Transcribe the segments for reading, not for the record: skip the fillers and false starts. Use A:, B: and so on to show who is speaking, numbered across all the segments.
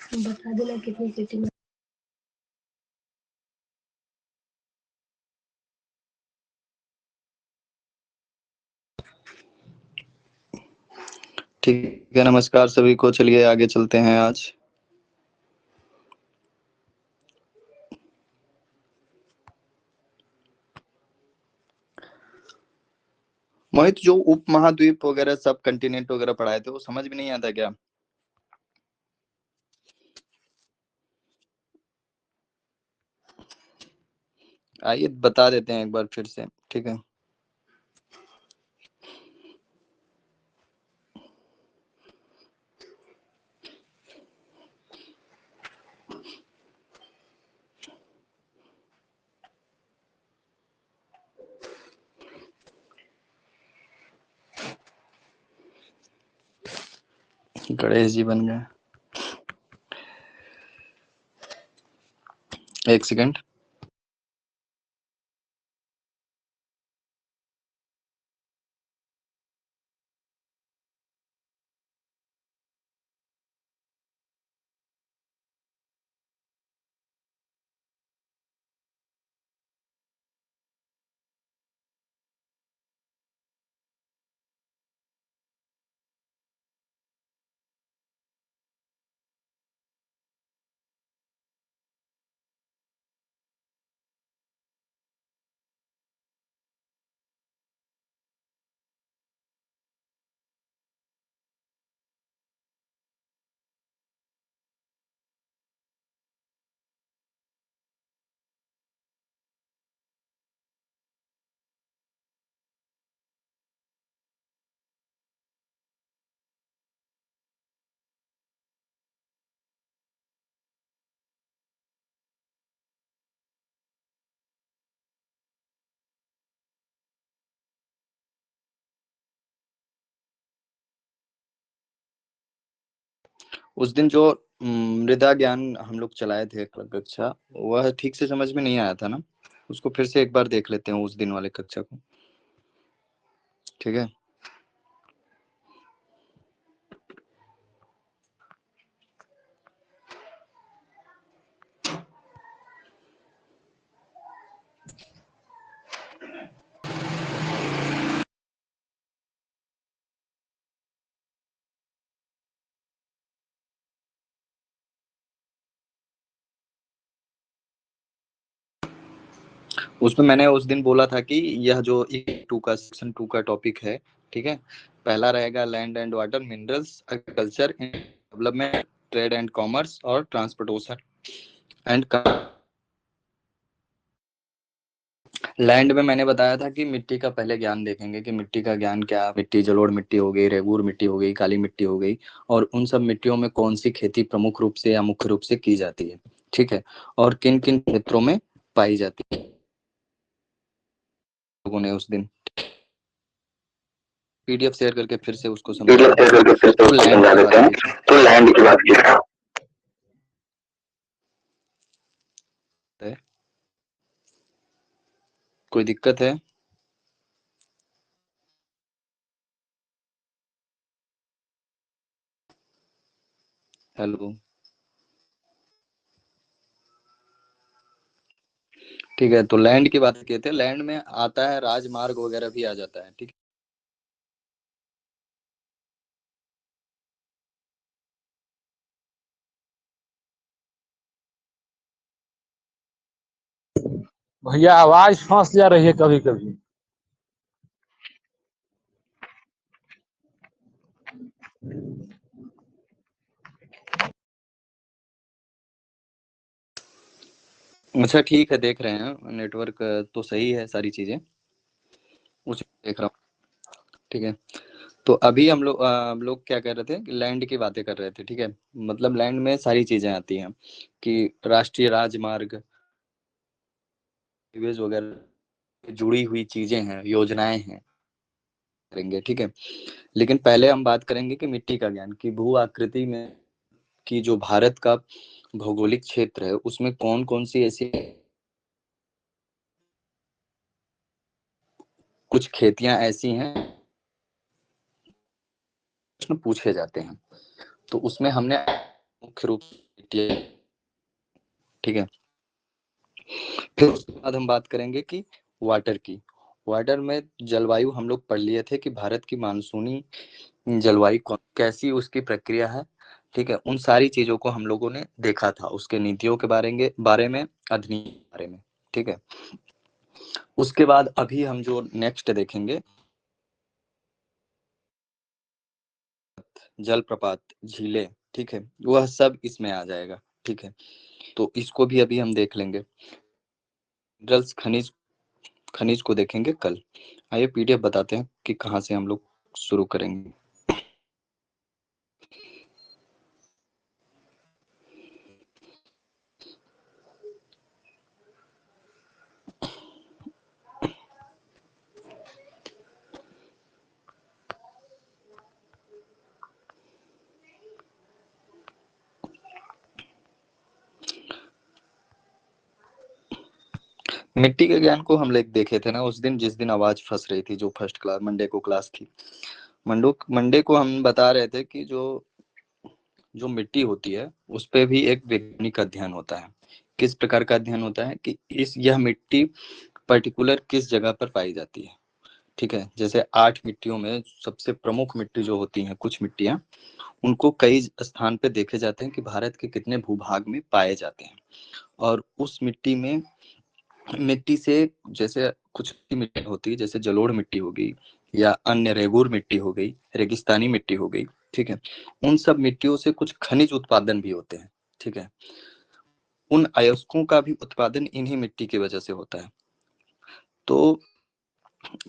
A: बता देना कितनी सिटी में।
B: ठीक है, नमस्कार सभी को। चलिए आगे चलते हैं आज। मोहित, जो उप महाद्वीप वगैरह सब कंटिनेंट वगैरह पढ़ाए थे वो समझ में नहीं आता क्या? आइए बता देते हैं एक बार फिर से, ठीक है। गणेश जी बन गए। एक सेकंड। उस दिन जो मृदा ज्ञान हम लोग चलाए थे कक्षा, वह ठीक से समझ में नहीं आया था ना। उसको फिर से एक बार देख लेते हैं, उस दिन वाले कक्षा को। ठीक है। उसमें मैंने उस दिन बोला था कि यह जो टू का सेक्शन 2 का टॉपिक है, ठीक है, पहला रहेगा land and water, minerals, agriculture, development, trade and commerce और ट्रांसपोर्टेशन एंड। लैंड में मैंने बताया था कि मिट्टी का पहले ज्ञान देखेंगे कि मिट्टी का ज्ञान क्या। मिट्टी जलोढ़ मिट्टी हो गई, रेगूर मिट्टी हो गई, काली मिट्टी हो गई, और उन सब मिट्टियों में कौन सी खेती प्रमुख रूप से या मुख्य रूप से की जाती है, ठीक है, और किन किन क्षेत्रों में पाई जाती है। लोगों ने उस दिन पीडीएफ शेयर करके फिर से उसको समझा देते हैं। तो लैंड की बात की।
C: तो लैंड की बात की
B: है, कोई दिक्कत है? हेलो, ठीक है। तो लैंड की बात किए थे। लैंड में आता है राजमार्ग वगैरह भी आ जाता है, ठीक है।
D: भैया आवाज फंस जा रही है कभी कभी।
B: अच्छा ठीक है, देख रहे हैं नेटवर्क तो सही है, सारी चीजें उसे देख रहा हूँ, ठीक है। तो अभी हम लोग क्या कर रहे थे कि लैंड की बातें कर रहे थे, ठीक है। मतलब लैंड में सारी चीजें आती हैं कि राष्ट्रीय राजमार्ग, हाईवेज वगैरह जुड़ी हुई चीजें हैं, योजनाएं हैं, करेंगे, ठीक है। लेकिन पहले हम बात करेंगे कि मिट्टी का ज्ञान की भू आकृति में, कि जो भारत का भौगोलिक क्षेत्र है उसमें कौन कौन सी ऐसी कुछ खेतियां ऐसी हैं प्रश्न पूछे जाते हैं। तो उसमें हमने मुख्य रूप से ठीक है। फिर उसके बाद हम बात करेंगे कि वाटर की। वाटर में जलवायु हम लोग पढ़ लिए थे कि भारत की मानसूनी जलवायु कैसी उसकी प्रक्रिया है, ठीक है। उन सारी चीजों को हम लोगों ने देखा था, उसके नीतियों के बारे में, अधिनियम के बारे में, ठीक है। उसके बाद अभी हम जो नेक्स्ट देखेंगे, जलप्रपात, झीलें, ठीक है, वह सब इसमें आ जाएगा, ठीक है। तो इसको भी अभी हम देख लेंगे। मिनरल्स, खनिज को देखेंगे कल। आइए पीडीएफ बताते हैं कि कहाँ से हम लोग शुरू करेंगे। मिट्टी के ज्ञान को हम लोग देखे थे ना उस दिन, जिस दिन आवाज फंस रही थी, जो फर्स्ट क्लास मंडे को क्लास थी। मंडे को हम बता रहे थे कि जो मिट्टी होती है उस पे भी एक वैज्ञानिक अध्ययन होता है। किस प्रकार का अध्ययन होता है कि यह मिट्टी पर्टिकुलर किस जगह पर पाई जाती है, ठीक है। जैसे 8 मिट्टियों में सबसे प्रमुख मिट्टी जो होती है, कुछ मिट्टियां, उनको कई स्थान पे देखे जाते हैं कि भारत के कितने भूभाग में पाए जाते हैं। और उस मिट्टी से जैसे कुछ मिट्टी होती है, जैसे जलोढ़ मिट्टी हो गई या अन्य रेगूर मिट्टी हो गई, रेगिस्तानी मिट्टी हो गई, ठीक है। उन सब मिट्टियों से कुछ खनिज उत्पादन भी होते हैं, ठीक है। उन अयस्कों का भी उत्पादन इन्हीं मिट्टी की वजह से होता है। तो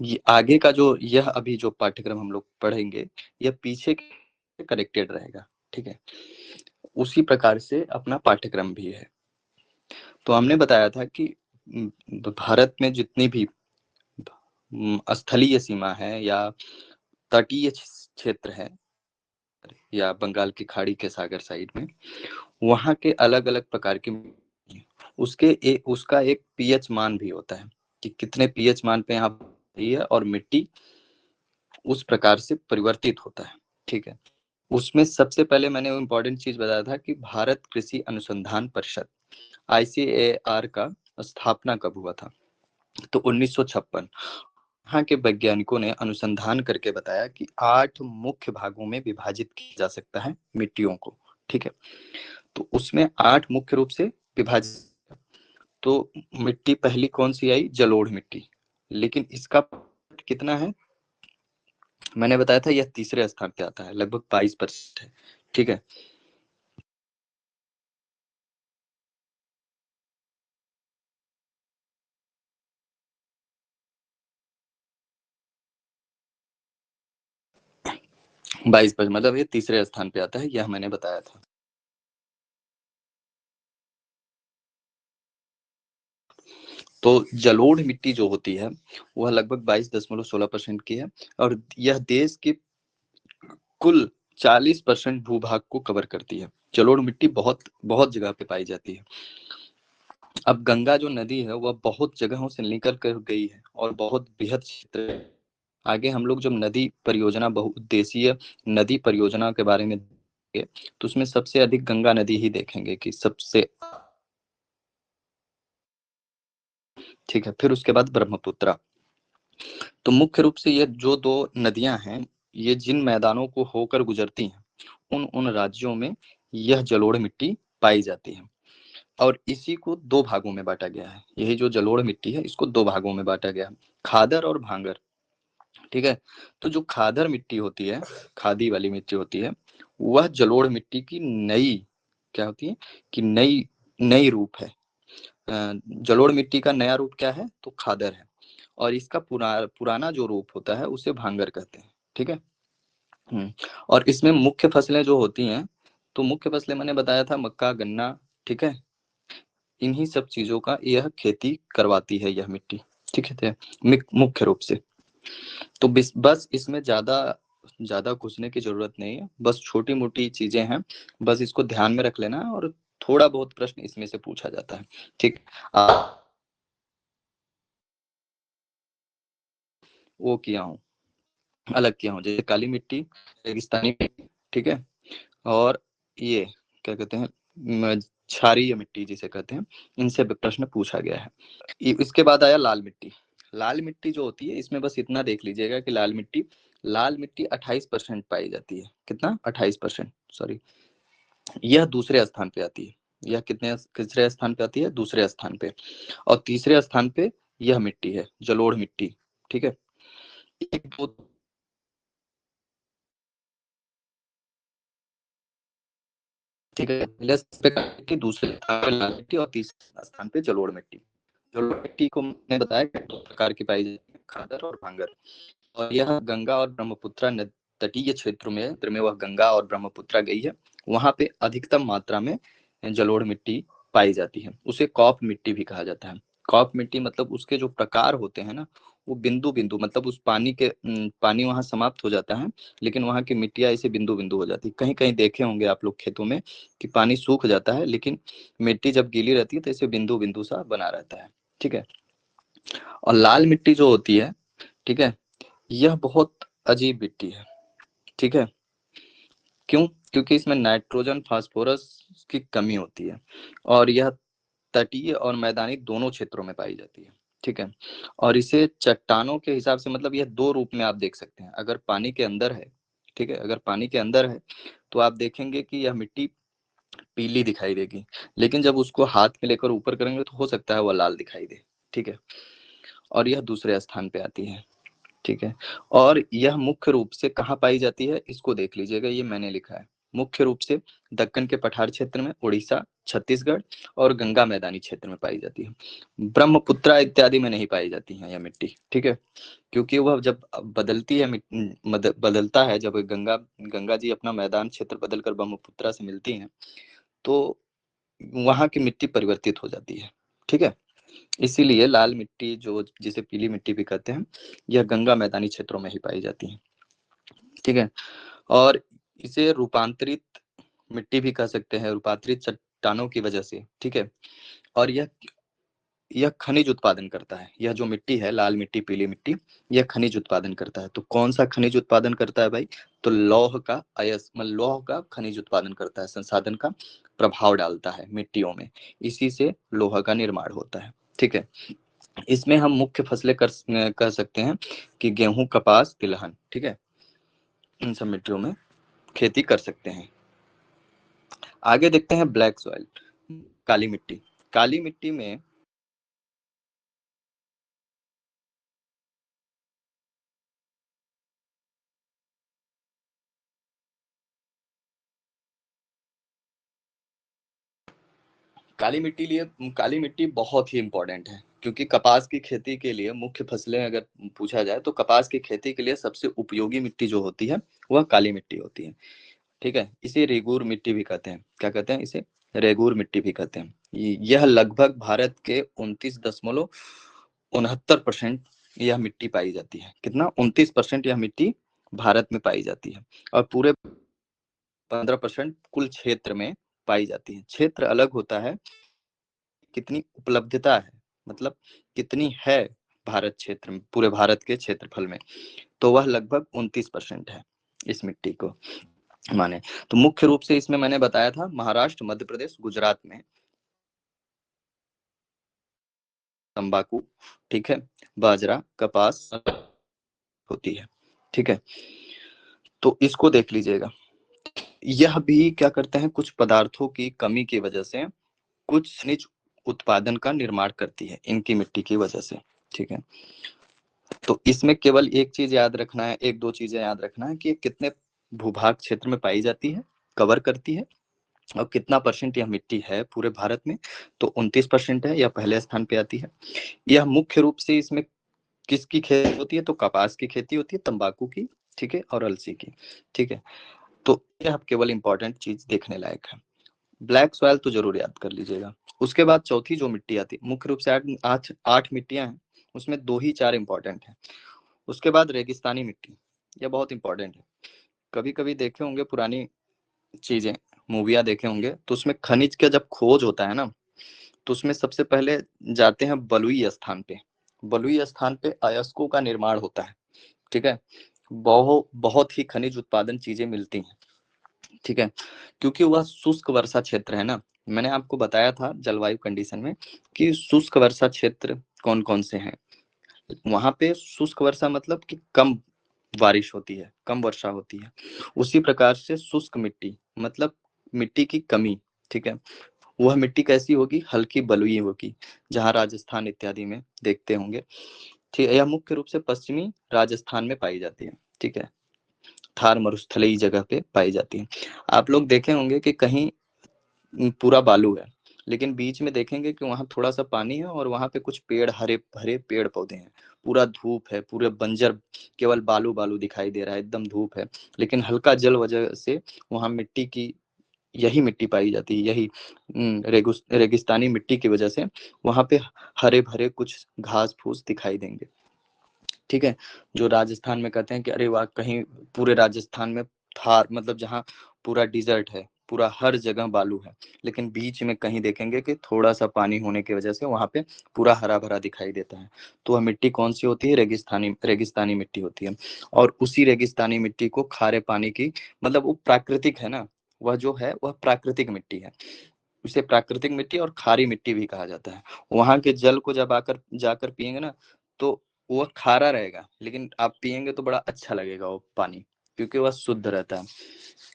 B: ये आगे का जो यह अभी जो पाठ्यक्रम हम लोग पढ़ेंगे, यह पीछे कनेक्टेड रहेगा, ठीक है। उसी प्रकार से अपना पाठ्यक्रम भी है। तो हमने बताया था कि भारत में जितनी भी स्थलीय सीमा है या तटीय क्षेत्र है या बंगाल की खाड़ी के सागर साइड में, वहाँ के अलग अलग प्रकार के उसका एक पीएच मान भी होता है कि कितने पीएच मान पे यहाँ है, और मिट्टी उस प्रकार से परिवर्तित होता है, ठीक है। उसमें सबसे पहले मैंने वो इम्पोर्टेंट चीज बताया था कि भारत कृषि अनुसंधान परिषद ICAR का स्थापना कब हुआ था, तो 1956। यहाँ के वैज्ञानिकों ने अनुसंधान करके बताया कि 8 मुख्य भागों में विभाजित किया जा सकता है मिट्टियों को, ठीक है। तो उसमें 8 मुख्य रूप से विभाजित। तो मिट्टी पहली कौन सी आई, जलोढ़ मिट्टी, लेकिन इसका कितना है, मैंने बताया था यह तीसरे स्थान पे आता है, लगभग 22% है, ठीक है। बाईस पर मतलब ये तीसरे स्थान पे आता है, यह मैंने बताया था। तो जलोढ़ मिट्टी जो होती है वह लगभग 22.16% की है, और यह देश के कुल 40% भूभाग को कवर करती है। जलोढ़ मिट्टी बहुत बहुत जगह पे पाई जाती है। अब गंगा जो नदी है वह बहुत जगहों से निकल कर गई है और बहुत बृहद क्षेत्र है। आगे हम लोग जब नदी परियोजना, बहुउद्देशीय नदी परियोजना के बारे में देखेंगे, तो उसमें सबसे अधिक गंगा नदी ही देखेंगे कि सबसे, ठीक है। फिर उसके बाद ब्रह्मपुत्रा। तो मुख्य रूप से ये जो दो नदियां हैं, ये जिन मैदानों को होकर गुजरती हैं, उन उन राज्यों में यह जलोढ़ मिट्टी पाई जाती है। और इसी को दो भागों में बांटा गया है। यही जो जलोढ़ मिट्टी है इसको दो भागों में बांटा गया है, खादर और भांगर, ठीक है। तो जो खादर मिट्टी होती है, खादी वाली मिट्टी होती है, वह जलोढ़ मिट्टी की नई क्या होती है कि नई नई रूप है। जलोढ़ मिट्टी का नया रूप क्या है, तो खादर है। और इसका पुराना जो रूप होता है उसे भांगर कहते हैं, ठीक है। और इसमें मुख्य फसलें जो होती हैं, तो मुख्य फसलें मैंने बताया था मक्का, गन्ना, ठीक है। इन्हीं सब चीजों का यह खेती करवाती है यह मिट्टी, ठीक है, मुख्य रूप से। तो बस इसमें ज्यादा ज्यादा घुसने की जरूरत नहीं है, बस छोटी मोटी चीजें हैं, बस इसको ध्यान में रख लेना है, और थोड़ा बहुत प्रश्न इसमें से पूछा जाता है, ठीक। वो किया हूँ, अलग किया हूँ, जैसे काली मिट्टी, रेगिस्तानी मिट्टी, ठीक है। और ये क्या कहते हैं, क्षारीय मिट्टी जिसे कहते हैं, इनसे प्रश्न पूछा गया है। इसके बाद आया लाल मिट्टी। लाल मिट्टी जो होती है, इसमें बस इतना देख लीजिएगा कि लाल मिट्टी 28% पाई जाती है। कितना? 28%, सॉरी। यह दूसरे स्थान पे आती है। यह किसरे स्थान पे आती है? दूसरे स्थान पे। और तीसरे स्थान पे यह मिट्टी है, जलोढ़ मिट्टी। ठीक है, एक दो ठीक है, कि दूसरे स्थान पे लाल मिट्टी और तीसरे स्थान पे जलोढ़ मिट्टी। जलोढ़ मिट्टी को मैंने बताया कि दो प्रकार की पाई जाती है, खादर और भांगर। और यह गंगा और ब्रह्मपुत्रा तटीय क्षेत्रों में वह गंगा और ब्रह्मपुत्रा गई है, वहां पे अधिकतम मात्रा में जलोढ़ मिट्टी पाई जाती है। उसे कॉप मिट्टी भी कहा जाता है। कॉप मिट्टी मतलब उसके जो प्रकार होते हैं ना, वो बिंदु बिंदु, मतलब उस पानी वहां समाप्त हो जाता है, लेकिन वहां की मिट्टियां ऐसे बिंदु बिंदु हो जाती है। कहीं कहीं देखे होंगे आप लोग खेतों में कि पानी सूख जाता है, लेकिन मिट्टी जब गीली रहती है तो ऐसे बिंदु बिंदु सा बना रहता है। ठीक है, और लाल मिट्टी जो होती है, ठीक है, यह बहुत अजीब मिट्टी है। ठीक है, क्यों? क्योंकि इसमें नाइट्रोजन फास्फोरस की कमी होती है, और यह तटीय और मैदानी दोनों क्षेत्रों में पाई जाती है। ठीक है, और इसे चट्टानों के हिसाब से, मतलब यह दो रूप में आप देख सकते हैं। अगर पानी के अंदर है, ठीक है, अगर पानी के अंदर है तो आप देखेंगे कि यह मिट्टी पीली दिखाई देगी, लेकिन जब उसको हाथ में लेकर ऊपर करेंगे तो हो सकता है वह लाल दिखाई दे। ठीक है, और यह दूसरे स्थान पे आती है। ठीक है, और यह मुख्य रूप से कहाँ पाई जाती है, इसको देख लीजिएगा, ये मैंने लिखा है। मुख्य रूप से दक्कन के पठार क्षेत्र में, उड़ीसा, छत्तीसगढ़ और गंगा मैदानी क्षेत्र में पाई जाती है। ब्रह्मपुत्रा इत्यादि में नहीं पाई जाती है यह मिट्टी। ठीक है, क्योंकि वह जब बदलती है, बदलता है, जब गंगा जी अपना मैदान क्षेत्र बदलकर ब्रह्मपुत्रा से मिलती हैं, तो वहां की मिट्टी परिवर्तित हो जाती है। ठीक है, इसीलिए लाल मिट्टी, जो जिसे पीली मिट्टी भी कहते हैं, यह गंगा मैदानी क्षेत्रों में ही पाई जाती है। ठीक है, और इसे रूपांतरित मिट्टी भी कह सकते हैं, रूपांतरित चट्टानों की वजह से। ठीक है, और यह खनिज उत्पादन करता है। यह जो मिट्टी है, लाल मिट्टी, पीली मिट्टी, यह खनिज उत्पादन करता है। तो कौन सा खनिज उत्पादन करता है भाई? तो लौह का लौह का खनिज उत्पादन करता है, संसाधन का प्रभाव डालता है मिट्टियों में, इसी से लोहा का निर्माण होता है। ठीक है, इसमें हम मुख्य फसलें कह सकते हैं कि गेहूं, कपास, तिलहन। ठीक है, इन सब मिट्टियों में खेती कर सकते हैं। आगे देखते हैं ब्लैक सॉइल, काली मिट्टी। काली मिट्टी में काली मिट्टी बहुत ही इंपॉर्टेंट है, क्योंकि कपास की खेती के लिए मुख्य फसलें अगर पूछा जाए तो कपास की खेती के लिए सबसे उपयोगी मिट्टी जो होती है वह काली मिट्टी होती है। ठीक है, इसे रेगूर मिट्टी भी कहते हैं। क्या कहते हैं इसे? रेगूर मिट्टी भी कहते हैं। यह लगभग भारत के 29.69% यह मिट्टी पाई जाती है। कितना? 29% यह मिट्टी भारत में पाई जाती है, और पूरे 15% कुल क्षेत्र में पाई जाती है। क्षेत्र अलग होता है, कितनी उपलब्धता है, मतलब कितनी है भारत क्षेत्र में, पूरे भारत के क्षेत्रफल में, तो वह लगभग 29% है इस मिट्टी को माने। तो मुख्य रूप से इसमें मैंने बताया था, महाराष्ट्र, मध्य प्रदेश, गुजरात में तंबाकू, ठीक है, बाजरा, कपास होती है। ठीक है, तो इसको देख लीजिएगा। यह भी क्या करते हैं, कुछ पदार्थों की कमी की वजह से कुछ खनिज उत्पादन का निर्माण करती है इनकी मिट्टी की वजह से। ठीक है, तो इसमें केवल एक चीज याद रखना है, एक दो चीजें याद रखना है कि कितने भूभाग क्षेत्र में पाई जाती है, कवर करती है, और कितना परसेंट यह मिट्टी है पूरे भारत में। तो 29% है, यह पहले स्थान पे आती है। यह मुख्य रूप से इसमें किसकी खेती होती है? तो कपास की खेती होती है, तंबाकू की, ठीक है, और अलसी की। ठीक है, तो यह केवल इंपॉर्टेंट चीज देखने लायक है। ब्लैक सॉइल तो जरूर याद कर लीजिएगा। उसके बाद चौथी जो मिट्टी आती है, मुख्य रूप से आठ मिट्टियां हैं, उसमें दो ही चार इंपॉर्टेंट है। उसके बाद रेगिस्तानी मिट्टी, यह बहुत इंपॉर्टेंट है। कभी कभी देखे होंगे पुरानी चीजें, मूवियां देखे होंगे, तो उसमें खनिज का जब खोज होता है ना, तो उसमें सबसे पहले जाते हैं बलुई स्थान पे। बलुई स्थान पे अयस्कों का निर्माण होता है। ठीक है, बहुत बहुत ही खनिज उत्पादन चीजें मिलती हैं। ठीक है, क्योंकि वह शुष्क वर्षा क्षेत्र है ना। मैंने आपको बताया था जलवायु कंडीशन में कि शुष्क वर्षा क्षेत्र कौन कौन से हैं। वहां पे शुष्क वर्षा मतलब कि कम बारिश होती है, कम वर्षा होती है। उसी प्रकार से शुष्क मिट्टी मतलब मिट्टी की कमी, ठीक है, वह मिट्टी कैसी होगी, हल्की बलुई होगी, जहाँ राजस्थान इत्यादि में देखते होंगे। ठीक है, यह मुख्य रूप से पश्चिमी राजस्थान में पाई जाती है। ठीक है, थार मरुस्थलीय जगह पे पाई जाती है। आप लोग देखे होंगे कि कहीं पूरा बालू है, लेकिन बीच में देखेंगे कि वहां थोड़ा सा पानी है और वहां पे कुछ पेड़, हरे भरे पेड़ पौधे हैं। पूरा धूप है, पूरे बंजर, केवल बालू बालू दिखाई दे रहा है, एकदम धूप है, लेकिन हल्का जल वजह से वहां मिट्टी की, यही मिट्टी पाई जाती है, यही रेगिस्तानी मिट्टी की वजह से वहां पे हरे भरे कुछ घास फूस दिखाई देंगे। ठीक है, जो राजस्थान में कहते हैं कि अरे वाह, कहीं पूरे राजस्थान में थार मतलब जहाँ पूरा डिजर्ट है, पूरा हर जगह बालू है, लेकिन बीच में कहीं देखेंगे कि थोड़ा सा पानी होने की वजह से वहां पे पूरा हरा भरा दिखाई देता है। तो वह मिट्टी कौन सी होती है, रेगिस्तानी मिट्टी होती है। और उसी रेगिस्तानी मिट्टी को खारे पानी की, मतलब वो प्राकृतिक है ना, वह जो है वह प्राकृतिक मिट्टी है। उसे प्राकृतिक मिट्टी और खारी मिट्टी भी कहा जाता है। वहां के जल को जब आकर जाकर पियेंगे ना, तो वो खारा रहेगा, लेकिन आप पियेंगे तो बड़ा अच्छा लगेगा वो पानी, क्योंकि वह शुद्ध रहता है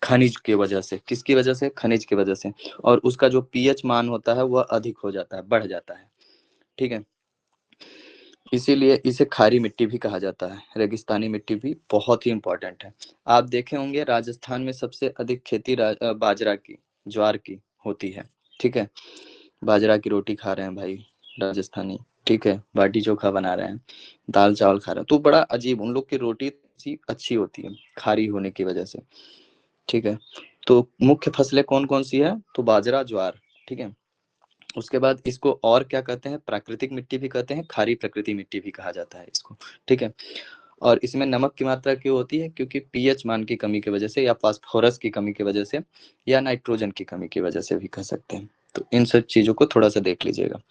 B: खनिज की वजह से। किसकी वजह से, खनिज की वजह से। और उसका जो पीएच मान होता है वह अधिक हो जाता है, बढ़ जाता है। ठीक है, इसीलिए इसे खारी मिट्टी भी कहा जाता है। रेगिस्तानी मिट्टी भी बहुत ही इंपॉर्टेंट है। आप देखे होंगे राजस्थान में सबसे अधिक खेती बाजरा की, ज्वार की होती है। ठीक है, बाजरा की रोटी खा रहे हैं भाई राजस्थानी, ठीक है, बाटी चोखा बना रहे हैं, दाल चावल खा रहे हैं, तो बड़ा अजीब, उन लोग की रोटी अच्छी होती है खारी होने की वजह से। ठीक है, तो मुख्य फसलें कौन कौन सी है, तो बाजरा, ज्वार। ठीक है, उसके बाद इसको और क्या कहते हैं, प्राकृतिक मिट्टी भी कहते हैं, खारी प्रकृति मिट्टी भी कहा जाता है इसको। ठीक है, और इसमें नमक की मात्रा क्यों होती है, क्योंकि पीएच मान की कमी की वजह से, या फास्फोरस की कमी की वजह से, या नाइट्रोजन की कमी की वजह से भी कह सकते हैं। तो इन सब चीजों को थोड़ा सा देख लीजिएगा।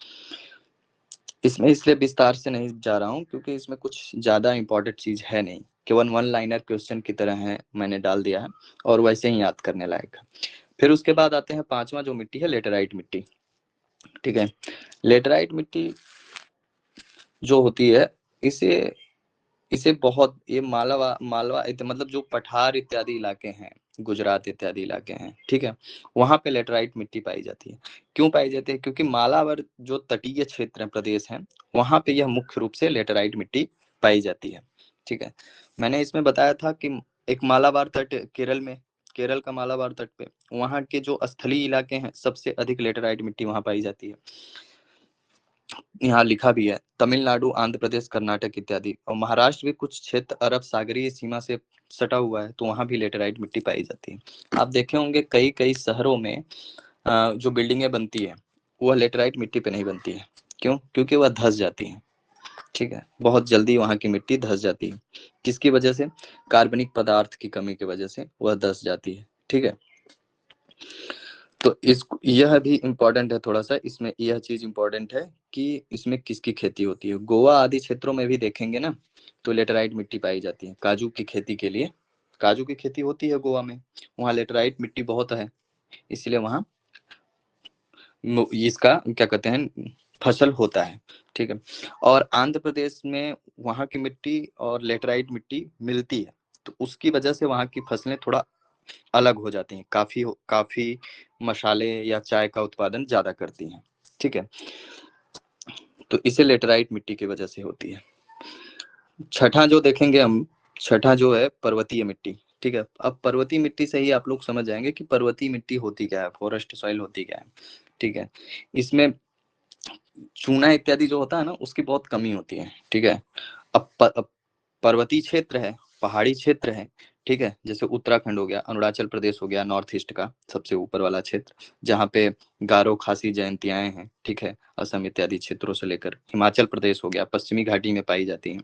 B: इसमें इसलिए विस्तार से नहीं जा रहा हूँ क्योंकि इसमें कुछ ज्यादा इंपॉर्टेंट चीज है नहीं, केवल वन लाइनर क्वेश्चन की तरह है, मैंने डाल दिया है और वैसे ही याद करने लायक है। फिर उसके बाद आते हैं पांचवा जो मिट्टी है, लेटेराइट मिट्टी। ठीक है, लेटेराइट मिट्टी जो होती है, इसे इसे बहुत, ये मालवा मालवा मतलब जो पठार इत्यादि इलाके हैं, गुजरात इत्यादि इलाके हैं, ठीक है, वहां पे लेटराइट मिट्टी पाई जाती है। क्यों पाई जाती है, क्योंकि मालावर जो तटीय क्षेत्र प्रदेश हैं, वहां पे यह मुख्य रूप से लेटराइट मिट्टी पाई जाती है। ठीक है, मैंने इसमें बताया था कि एक मालाबार तट केरल में, केरल का मालाबार तट पे, वहां के जो स्थलीय इलाके हैं, सबसे अधिक लेटराइट मिट्टी वहां पाई जाती है। यहाँ लिखा भी है, तमिलनाडु, आंध्र प्रदेश, कर्नाटक इत्यादि, और महाराष्ट्र भी कुछ क्षेत्र अरब सागरीय सीमा से सटा हुआ है, तो वहां भी लेटेराइट मिट्टी पाई जाती है। आप देखे होंगे कई कई शहरों में जो बिल्डिंगें बनती है, वह लेटेराइट मिट्टी पे नहीं बनती है। क्यों, क्योंकि वह धंस जाती है। ठीक है, बहुत जल्दी वहां की मिट्टी धंस जाती है। किसकी वजह से, कार्बनिक पदार्थ की कमी की वजह से वह धंस जाती है। ठीक है, तो इस यह भी इम्पोर्टेंट है थोड़ा सा, इसमें यह चीज इम्पोर्टेंट है कि इसमें किसकी खेती होती है। गोवा आदि क्षेत्रों में भी देखेंगे ना, तो लेटेराइट मिट्टी पाई जाती है काजू की खेती के लिए। काजू की खेती होती है गोवा में, वहाँ लेटेराइट मिट्टी बहुत है, इसलिए वहाँ इसका क्या कहते हैं, फसल होता है। ठीक है, और आंध्र प्रदेश में वहाँ की मिट्टी और लेटेराइट मिट्टी मिलती है, तो उसकी वजह से वहाँ की फसलें थोड़ा अलग हो जाती हैं, काफी काफी मसाले या चाय का उत्पादन ज्यादा करती हैं। ठीक है, तो इसे लेटराइट मिट्टी की वजह से होती है। छठा जो देखेंगे हम, छठा जो है पर्वतीय मिट्टी। ठीक है, अब पर्वतीय मिट्टी से ही आप लोग समझ जाएंगे कि पर्वतीय मिट्टी होती क्या है, फॉरेस्ट सॉइल होती क्या है। ठीक है, इसमें चूना इत्यादि जो होता है ना, उसकी बहुत कमी होती है। ठीक है, अब पर्वतीय क्षेत्र है, पहाड़ी क्षेत्र है, ठीक है, जैसे उत्तराखंड हो गया, अरुणाचल प्रदेश हो गया, नॉर्थ ईस्ट का सबसे ऊपर वाला क्षेत्र, जहाँ पे गारो खासी जयंतियाएं हैं। ठीक है, असम इत्यादि क्षेत्रों से लेकर हिमाचल प्रदेश हो गया, पश्चिमी घाटी में पाई जाती हैं।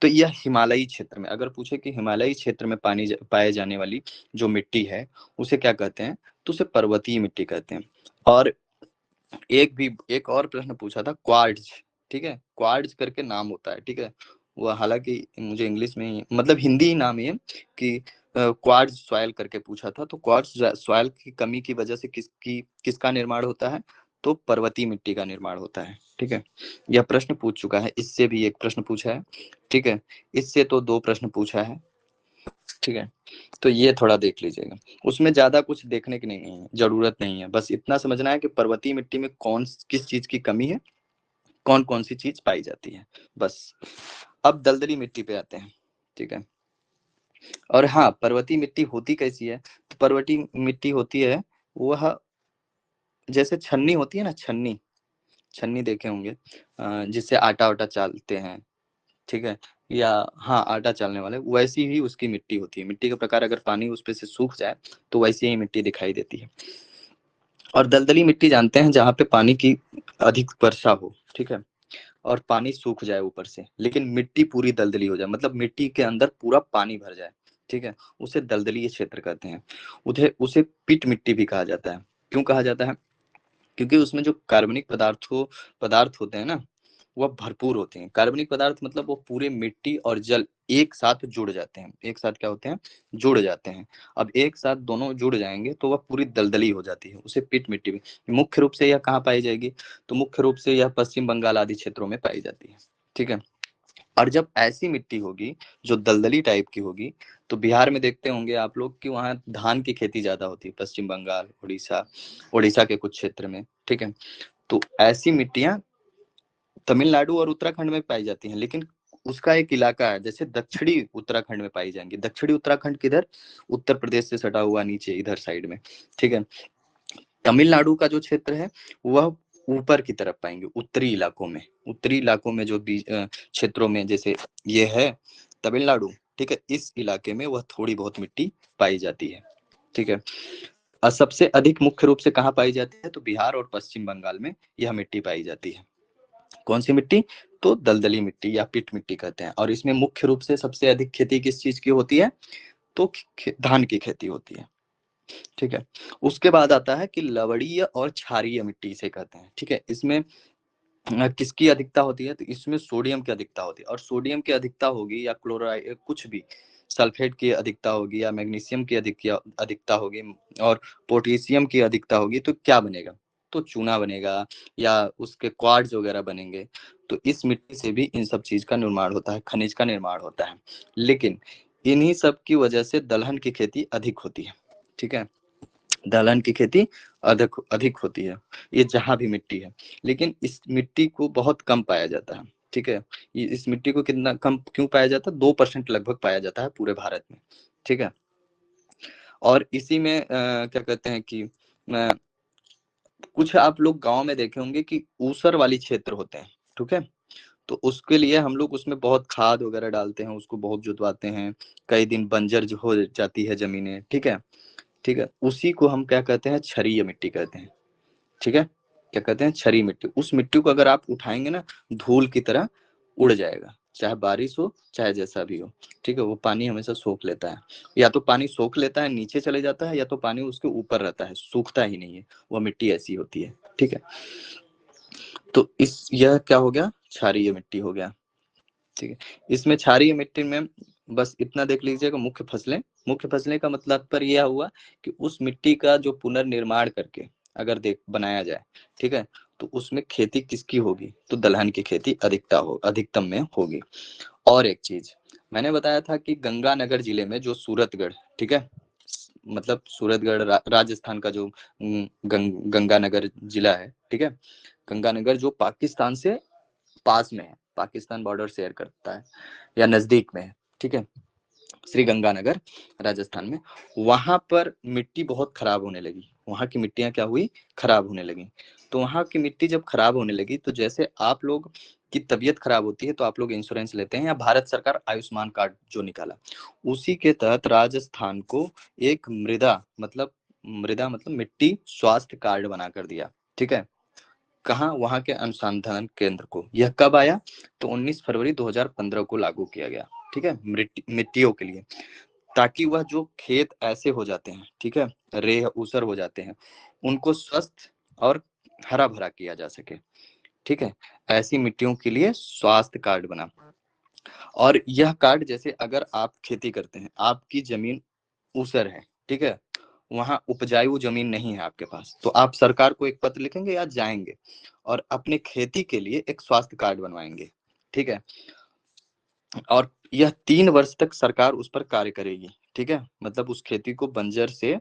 B: तो यह हिमालयी क्षेत्र में, अगर पूछे कि हिमालयी क्षेत्र में पाए जाने वाली जो मिट्टी है, उसे क्या कहते हैं, तो उसे पर्वतीय मिट्टी कहते हैं। और एक और प्रश्न पूछा था, क्वार्ट्ज। ठीक है, क्वार्ट्ज करके नाम होता है। ठीक है, वो हालांकि मुझे इंग्लिश में ही, मतलब हिंदी ही नाम है कि क्वार्ट्ज सॉइल करके पूछा था, तो क्वार्ट्ज सॉइल की कमी की वजह से किसका निर्माण होता है, तो पर्वतीय मिट्टी का निर्माण होता है। ठीक है, यह प्रश्न पूछ चुका है, इससे भी एक प्रश्न पूछा है। ठीक है, इससे तो 2 प्रश्न पूछा है। ठीक है, तो ये थोड़ा देख लीजिएगा, उसमें ज्यादा कुछ देखने की नहीं है, जरूरत नहीं है, बस इतना समझना है कि पर्वतीय मिट्टी में किस चीज की कमी है, कौन कौन सी चीज पाई जाती है, बस। अब दलदली मिट्टी पे आते हैं। ठीक है, और हाँ, पर्वतीय मिट्टी होती कैसी है, तो पर्वतीय मिट्टी होती है वह जैसे छन्नी होती है ना, छन्नी छन्नी देखे होंगे, जिससे आटा वाटा चालते हैं। ठीक है, या हाँ, आटा चालने वाले, वैसी ही उसकी मिट्टी होती है। मिट्टी का प्रकार अगर पानी उस पे से सूख जाए तो वैसी ही मिट्टी दिखाई देती है। और दलदली मिट्टी जानते हैं जहाँ पे पानी की अधिक वर्षा हो। ठीक है, और पानी सूख जाए ऊपर से, लेकिन मिट्टी पूरी दलदली हो जाए, मतलब मिट्टी के अंदर पूरा पानी भर जाए। ठीक है, उसे दलदलीय क्षेत्र कहते हैं। उसे पिट मिट्टी भी कहा जाता है। क्यों कहा जाता है, क्योंकि उसमें जो कार्बनिक पदार्थ होते हैं ना, वह भरपूर होते हैं। कार्बनिक पदार्थ मतलब वो पूरे मिट्टी और जल एक साथ जुड़ जाते हैं। एक साथ क्या होते हैं, जुड़ जाते हैं। अब एक साथ दोनों जुड़ जाएंगे तो वह पूरी दलदली हो जाती है, उसे पिट मिट्टी भी। मुख्य रूप से यह कहाँ पाई जाएगी, तो मुख्य रूप से यह पश्चिम बंगाल आदि क्षेत्रों में पाई जाती है। ठीक है, और जब ऐसी मिट्टी होगी जो दलदली टाइप की होगी, तो बिहार में देखते होंगे आप लोग कि वहाँ धान की खेती ज्यादा होती है, पश्चिम बंगाल, उड़ीसा के कुछ क्षेत्र में। ठीक है, तो ऐसी मिट्टियां तमिलनाडु और उत्तराखंड में पाई जाती हैं, लेकिन उसका एक इलाका है, जैसे दक्षिणी उत्तराखंड में पाई जाएंगी। दक्षिणी उत्तराखंड किधर, उत्तर प्रदेश से सटा हुआ नीचे इधर साइड में। ठीक है, तमिलनाडु का जो क्षेत्र है वह ऊपर की तरफ पाएंगे, उत्तरी इलाकों में। उत्तरी इलाकों में जो क्षेत्रों में, जैसे ये है तमिलनाडु। ठीक है, इस इलाके में वह थोड़ी बहुत मिट्टी पाई जाती है। ठीक है, और सबसे अधिक मुख्य रूप से कहाँ पाई जाती है, तो बिहार और पश्चिम बंगाल में यह मिट्टी पाई जाती है। कौन सी मिट्टी, तो दलदली मिट्टी या पिट मिट्टी कहते हैं। और इसमें मुख्य रूप से सबसे अधिक खेती किस चीज की होती है, तो धान की खेती होती है। ठीक है, उसके बाद आता है कि लवणीय और क्षारीय मिट्टी इसे कहते हैं। ठीक है, इसमें किसकी अधिकता होती है, तो इसमें सोडियम की अधिकता होती है। और सोडियम की अधिकता होगी या क्लोराइड कुछ भी, सल्फेट की अधिकता होगी या मैग्नीशियम की अधिकता होगी और पोटेशियम की अधिकता होगी, तो क्या बनेगा, तो चूना बनेगा या उसके क्वार्ट्ज वगैरह बनेंगे। तो इस मिट्टी से भी इन सब चीज का निर्माण होता है, खनिज का निर्माण होता है। लेकिन इन्हीं सब की वजह से दलहन की खेती अधिक होती है। ठीक है, दलहन की खेती अधिक अधिक होती है, ये जहां भी मिट्टी है। लेकिन इस मिट्टी को बहुत कम पाया जाता है। ठीक है, इस मिट्टी को कितना कम क्यों पाया जाता है, 2% लगभग पाया जाता है पूरे भारत में। ठीक है, और इसी में क्या कहते हैं कि कुछ आप लोग गांव में देखे होंगे कि ऊसर वाली क्षेत्र होते हैं। ठीक है, तो उसके लिए हम लोग उसमें बहुत खाद वगैरह डालते हैं, उसको बहुत जुतवाते हैं, कई दिन बंजर जो हो जाती है जमीनें। ठीक है, ठीक है, उसी को हम क्या कहते हैं, क्षारीय मिट्टी कहते हैं। ठीक है, क्या कहते हैं, क्षारीय मिट्टी। उस मिट्टी को अगर आप उठाएंगे ना, धूल की तरह उड़ जाएगा, चाहे बारिश हो चाहे जैसा भी हो। ठीक है, वो पानी हमेशा सोख लेता है, या तो पानी सोख लेता है नीचे चले जाता है, या तो पानी उसके ऊपर रहता है, सूखता ही नहीं है। वो मिट्टी ऐसी होती है। ठीक है, तो यह क्या हो गया, क्षारीय मिट्टी हो गया। ठीक है, इसमें क्षारीय मिट्टी में बस इतना देख लीजिएगा, मुख्य फसलें का मतलब पर यह हुआ कि उस मिट्टी का जो पुनर्निर्माण करके अगर देख बनाया जाए, ठीक है, तो उसमें खेती किसकी होगी, तो दलहन की खेती अधिकतम में होगी। और एक चीज मैंने बताया था कि गंगानगर जिले में जो सूरतगढ़, ठीक है, मतलब सूरतगढ़ राजस्थान का जो गंगानगर जिला है। ठीक है, गंगानगर जो पाकिस्तान से पास में है, पाकिस्तान बॉर्डर शेयर करता है या नजदीक में है। ठीक है, श्री गंगानगर राजस्थान में, वहां पर मिट्टी बहुत खराब होने लगी। वहां की मिट्टियां क्या हुई, खराब होने लगी। तो वहां की मिट्टी जब खराब होने लगी, तो जैसे आप लोग की तबीयत खराब होती है तो आप लोग इंश्योरेंस लेते हैं, या भारत सरकार आयुष्मान कार्ड जो निकाला, उसी के तहत राजस्थान को एक मृदा मतलब मिट्टी स्वास्थ्य कार्ड बना कर दिया। ठीक है, कहाँ, वहां के अनुसंधान केंद्र को। यह कब आया, तो 19 फरवरी 2015 को लागू किया गया। ठीक है, मिट्टियों के लिए, ताकि वह जो खेत ऐसे हो जाते हैं, ठीक है, रेह ऊसर हो जाते हैं, उनको स्वस्थ और हरा भरा किया जा सके। ठीक है, ऐसी मिट्टियों के लिए स्वास्थ्य कार्ड बना। और यह कार्ड, जैसे अगर आप खेती करते हैं, आपकी जमीन ऊसर है, ठीक है, वहां उपजाऊ जमीन नहीं है आपके पास, तो आप सरकार को एक पत्र लिखेंगे या जाएंगे और अपने खेती के लिए एक स्वास्थ्य कार्ड बनवाएंगे, ठीक है, और यह 3 वर्ष तक सरकार उस पर कार्य करेगी, ठीक है, मतलब उस खेती को बंजर से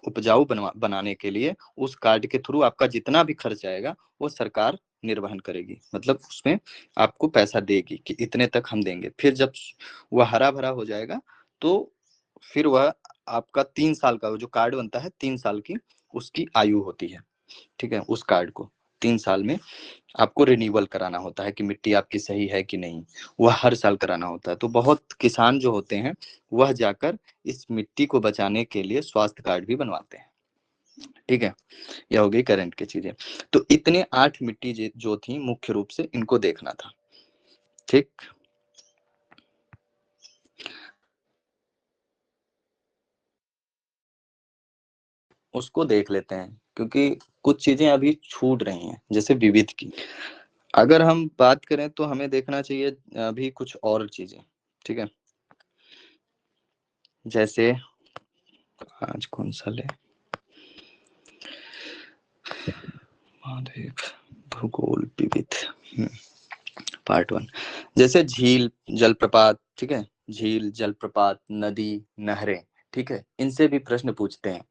B: उपजाऊ बनाने के लिए उस कार्ड के थ्रू आपका जितना भी खर्च आएगा वो सरकार निर्वहन करेगी, मतलब उसमें आपको पैसा देगी कि इतने तक हम देंगे। फिर जब वह हरा भरा हो जाएगा तो फिर वह आपका 3 साल का जो कार्ड बनता है, 3 साल की उसकी आयु होती है, ठीक है, उस कार्ड को 3 साल में आपको रिन्यूअल कराना होता है कि मिट्टी आपकी सही है कि नहीं, वह हर साल कराना होता है। तो बहुत किसान जो होते हैं वह जाकर इस मिट्टी को बचाने के लिए स्वास्थ्य कार्ड भी बनवाते हैं, ठीक है, यह हो गई करंट की चीजें। तो इतने 8 मिट्टी जो थी मुख्य रूप से इनको देखना था, ठीक। उसको देख लेते हैं क्योंकि कुछ चीजें अभी छूट रही हैं, जैसे विविध की अगर हम बात करें तो हमें देखना चाहिए अभी कुछ और चीजें, ठीक है, जैसे आज कौन सा ले, महाद्वीप भूगोल विविध पार्ट 1, जैसे झील जलप्रपात, ठीक है, झील जलप्रपात नदी नहरें, ठीक है, इनसे भी प्रश्न पूछते हैं।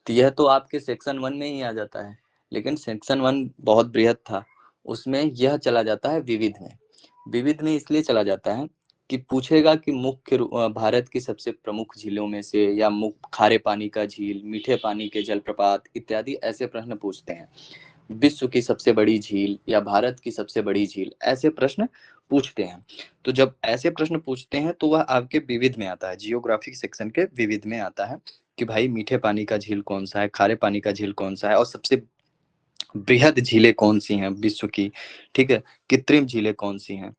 B: तो यह तो आपके सेक्शन 1 में ही आ जाता है, लेकिन सेक्शन 1 बहुत बृहद था, उसमें यह चला जाता है विविध में। विविध में इसलिए चला जाता है कि पूछेगा कि भारत की सबसे प्रमुख झीलों में से, या खारे पानी का झील, मीठे पानी के जलप्रपात इत्यादि ऐसे प्रश्न पूछते हैं। विश्व की सबसे बड़ी झील या भारत की सबसे बड़ी झील, ऐसे प्रश्न पूछते हैं। तो जब ऐसे प्रश्न पूछते हैं तो वह आपके विविध में आता है, जियोग्राफिक सेक्शन के विविध में आता है कि भाई मीठे पानी का झील कौन सा है, खारे पानी का झील कौन सा है, और सबसे बृहद झीलें कौन सी हैं विश्व की, ठीक है, कृत्रिम झीलें कौन सी हैं,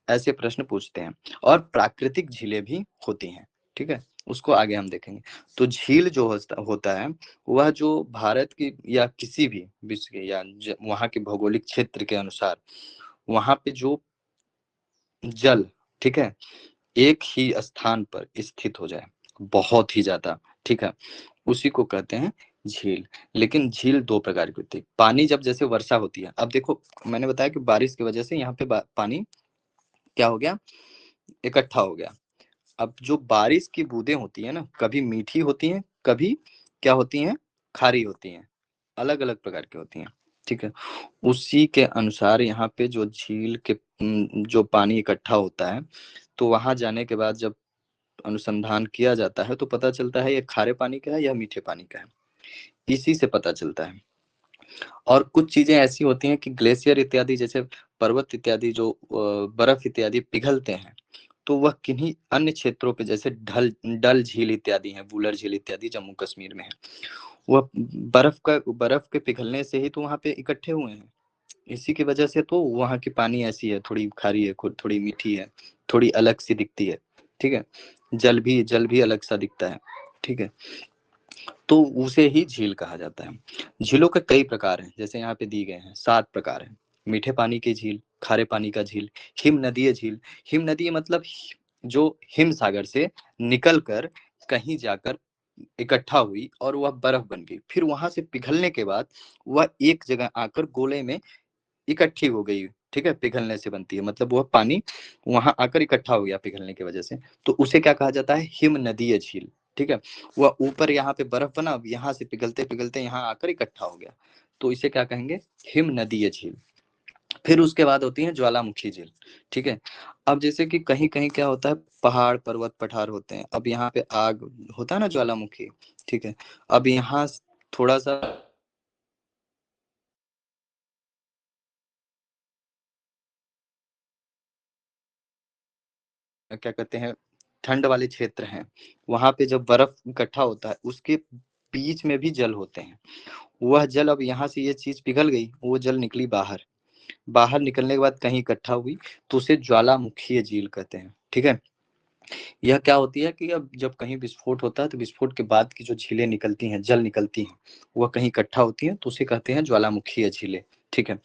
B: ऐसे प्रश्न पूछते हैं। और प्राकृतिक झीलें भी होती हैं, ठीक है, उसको आगे हम देखेंगे। तो झील जो होता है वह जो भारत की या किसी भी विश्व के या वहाँ के भौगोलिक क्षेत्र के अनुसार वहाँ पे जो जल, ठीक है, एक ही स्थान पर स्थित हो जाए बहुत ही ज्यादा, ठीक है, उसी को कहते हैं झील। लेकिन झील 2 प्रकार की होती है। पानी जब जैसे वर्षा होती है, अब देखो मैंने बताया कि बारिश की वजह से यहाँ पे पानी क्या हो गया, इकट्ठा हो गया। अब जो बारिश की बूंदें होती है ना, कभी मीठी होती हैं, कभी क्या होती हैं, खारी होती हैं, अलग अलग प्रकार की होती हैं, ठीक है, उसी के अनुसार यहाँ पे जो झील के जो पानी इकट्ठा होता है, तो वहां जाने के बाद जब अनुसंधान किया जाता है तो पता चलता है ये खारे पानी का है या मीठे पानी का है, इसी से पता चलता है। और कुछ चीजें ऐसी होती हैं कि ग्लेशियर इत्यादि, जैसे पर्वत इत्यादि जो बर्फ इत्यादि पिघलते हैं, तो वह किन्हीं अन्य क्षेत्रों पे, जैसे डल झील इत्यादि हैं, वुलर झील इत्यादि जम्मू कश्मीर में है, वह बर्फ के पिघलने से ही तो वहां पे इकट्ठे हुए हैं, इसी की वजह से तो वहां की पानी ऐसी है, थोड़ी खारी है, थोड़ी मीठी है, थोड़ी अलग सी दिखती है, ठीक है, जल भी अलग सा दिखता है, ठीक है, तो उसे ही झील कहा जाता है। झीलों के कई प्रकार हैं, जैसे यहाँ पे दी गए हैं 7 प्रकार हैं। मीठे पानी की झील, खारे पानी का झील, हिम नदीय झील। हिम नदीय मतलब जो हिम सागर से निकल कर कहीं जाकर इकट्ठा हुई और वह बर्फ बन गई, फिर वहां से पिघलने के बाद वह एक जगह आकर गोले में इकट्ठी हो गई, ठीक है, पिघलने से बनती है, मतलब वह पानी वहां आकर इकट्ठा हो गया पिघलने की वजह से, तो उसे क्या कहा जाता है, हिम नदीय झील, ठीक है। वह ऊपर यहाँ पे बर्फ बना, अब यहाँ से पिघलते पिघलते यहाँ आकर इकट्ठा हो गया, तो इसे क्या कहेंगे, हिम नदीय झील। फिर उसके बाद होती है ज्वालामुखी झील, ठीक है। अब जैसे कि कहीं कहीं क्या होता है, पहाड़ पर्वत पठार होते हैं, अब यहाँ पे आग होता है ना, ज्वालामुखी, ठीक है, अब यहाँ थोड़ा सा क्या कहते हैं, ठंड वाले क्षेत्र हैं, वहां पे जब बर्फ इकट्ठा होता है उसके बीच में भी जल होते हैं, वह जल, अब यहाँ से ये चीज पिघल गई, वो जल निकली बाहर, बाहर निकलने के बाद कहीं इकट्ठा हुई, तो उसे ज्वालामुखीय झील कहते हैं, ठीक है। यह क्या होती है कि अब जब कहीं विस्फोट होता है तो विस्फोट के बाद की जो झीलें निकलती हैं, जल निकलती हैं, वह कहीं इकट्ठा होती हैं, तो उसे कहते हैं ज्वालामुखीय झीलें, ठीक है।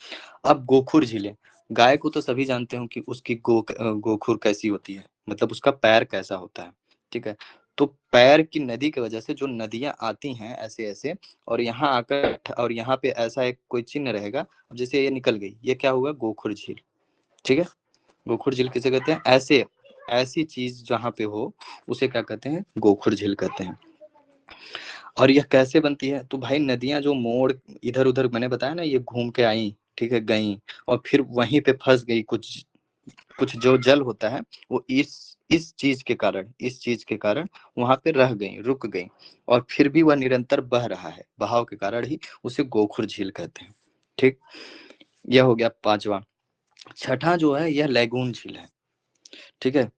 B: अब गोखुर झीलें, गाय को तो सभी जानते हो कि उसकी गोखुर कैसी होती है, मतलब उसका पैर कैसा होता है, ठीक है। तो पैर की नदी की वजह से जो नदियां आती हैं ऐसे ऐसे, और यहाँ आकर और यहाँ पे ऐसा एक कोई चिन्ह रहेगा, जैसे ये निकल गई, ये क्या हुआ, गोखुर झील। ठीक है, गोखुर झील किसे कहते हैं, ऐसे ऐसी चीज जहाँ पे हो उसे क्या कहते हैं, गोखुर झील कहते हैं। और यह कैसे बनती है, तो भाई नदियां जो मोड़ इधर उधर, मैंने बताया ना, ये घूम के आई, ठीक है, गई, और फिर वहीं पे फंस गई। कुछ कुछ जो जल होता है वो इस चीज के कारण, इस चीज के कारण वहां पे रह गई, रुक गई, और फिर भी वह निरंतर बह रहा है, बहाव के कारण ही उसे गोखुर झील कहते हैं। ठीक, यह हो गया पांचवा। छठा जो है यह लैगून झील है। ठीक है,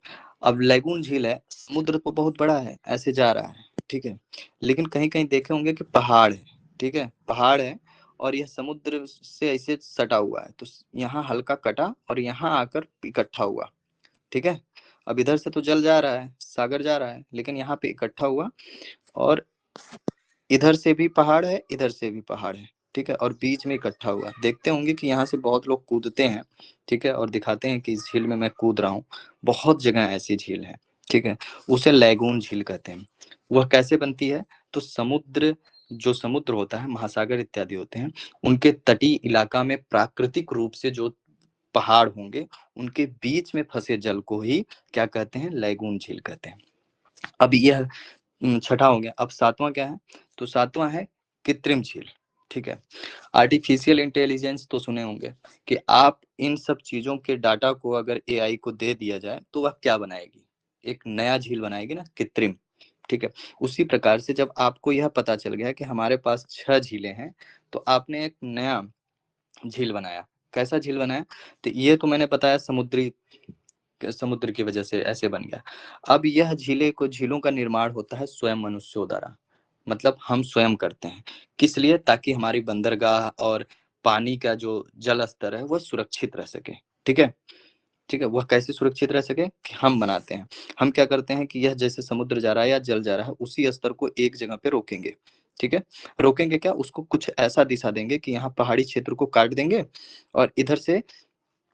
B: अब लैगून झील है, समुद्र तो बहुत बड़ा है, ऐसे जा रहा है, ठीक है, लेकिन कहीं कहीं देखे होंगे कि पहाड़ है, ठीक है, पहाड़ है, और यह समुद्र से ऐसे सटा हुआ है, तो यहाँ हल्का कटा और यहाँ आकर इकट्ठा हुआ। ठीक है, अब इधर से तो जल जा रहा है, सागर जा रहा है, लेकिन यहाँ पे इकट्ठा हुआ, और इधर से भी पहाड़ है, इधर से भी पहाड़ है, ठीक है, और बीच में इकट्ठा हुआ। देखते होंगे कि यहाँ से बहुत लोग कूदते हैं, ठीक है, और दिखाते हैं कि इस झील में मैं कूद रहा हूँ। बहुत जगह ऐसी झील है, ठीक है, उसे लैगून झील कहते हैं। वह कैसे बनती है, तो समुद्र, जो समुद्र होता है, महासागर इत्यादि होते हैं, उनके तटीय इलाका में प्राकृतिक रूप से जो पहाड़ होंगे, उनके बीच में फंसे जल को ही क्या कहते हैं, लैगून झील कहते हैं। अब यह छठा हो गया। अब सातवां क्या है, तो सातवां है कृत्रिम झील। ठीक है, आर्टिफिशियल इंटेलिजेंस तो सुने होंगे कि आप इन सब चीजों के डाटा को अगर एआई को दे दिया जाए तो वह क्या बनाएगी, एक नया झील बनाएगी ना, कृत्रिम। ठीक है, उसी प्रकार से जब आपको यह पता चल गया कि हमारे पास 6 झीलें हैं, तो आपने एक नया झील बनाया। कैसा झील बनाया, तो ये तो मैंने बताया समुद्र की वजह से ऐसे बन गया। अब यह झीलों का निर्माण होता है स्वयं मनुष्यों द्वारा, मतलब हम स्वयं करते हैं। किस लिए, ताकि हमारी बंदरगाह और पानी का जो जल स्तर है वह सुरक्षित रह सके। ठीक है, ठीक है, वह कैसे सुरक्षित रह सके, कि हम बनाते हैं। हम क्या करते हैं कि यह जैसे समुद्र जा रहा है या जल जा रहा है, उसी स्तर को एक जगह पे रोकेंगे। ठीक है, रोकेंगे क्या, उसको कुछ ऐसा दिशा देंगे कि यहाँ पहाड़ी क्षेत्र को काट देंगे, और इधर से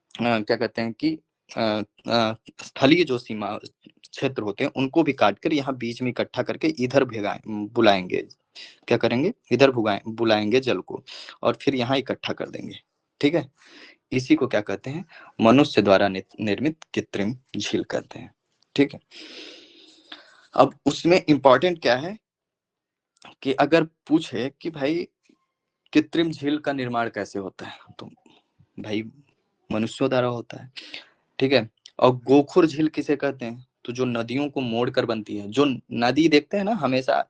B: क्या कहते हैं कि स्थलीय जो सीमा क्षेत्र होते हैं उनको भी काट कर यहाँ बीच में इकट्ठा करके इधर बुलाएंगे। क्या करेंगे, इधर बुलाएंगे जल को, और फिर यहाँ इकट्ठा कर देंगे। ठीक है, इसी को क्या कहते हैं, मनुष्य द्वारा निर्मित कृत्रिम झील कहते हैं। ठीक है, अब उसमें इंपॉर्टेंट क्या है कि अगर पूछे कि भाई कृत्रिम झील का निर्माण कैसे होता है, तो भाई मनुष्यों द्वारा होता है। ठीक है, और गोखुर झील किसे कहते हैं, तो जो नदियों को मोड़ कर बनती है। जो नदी देखते हैं ना, हमेशा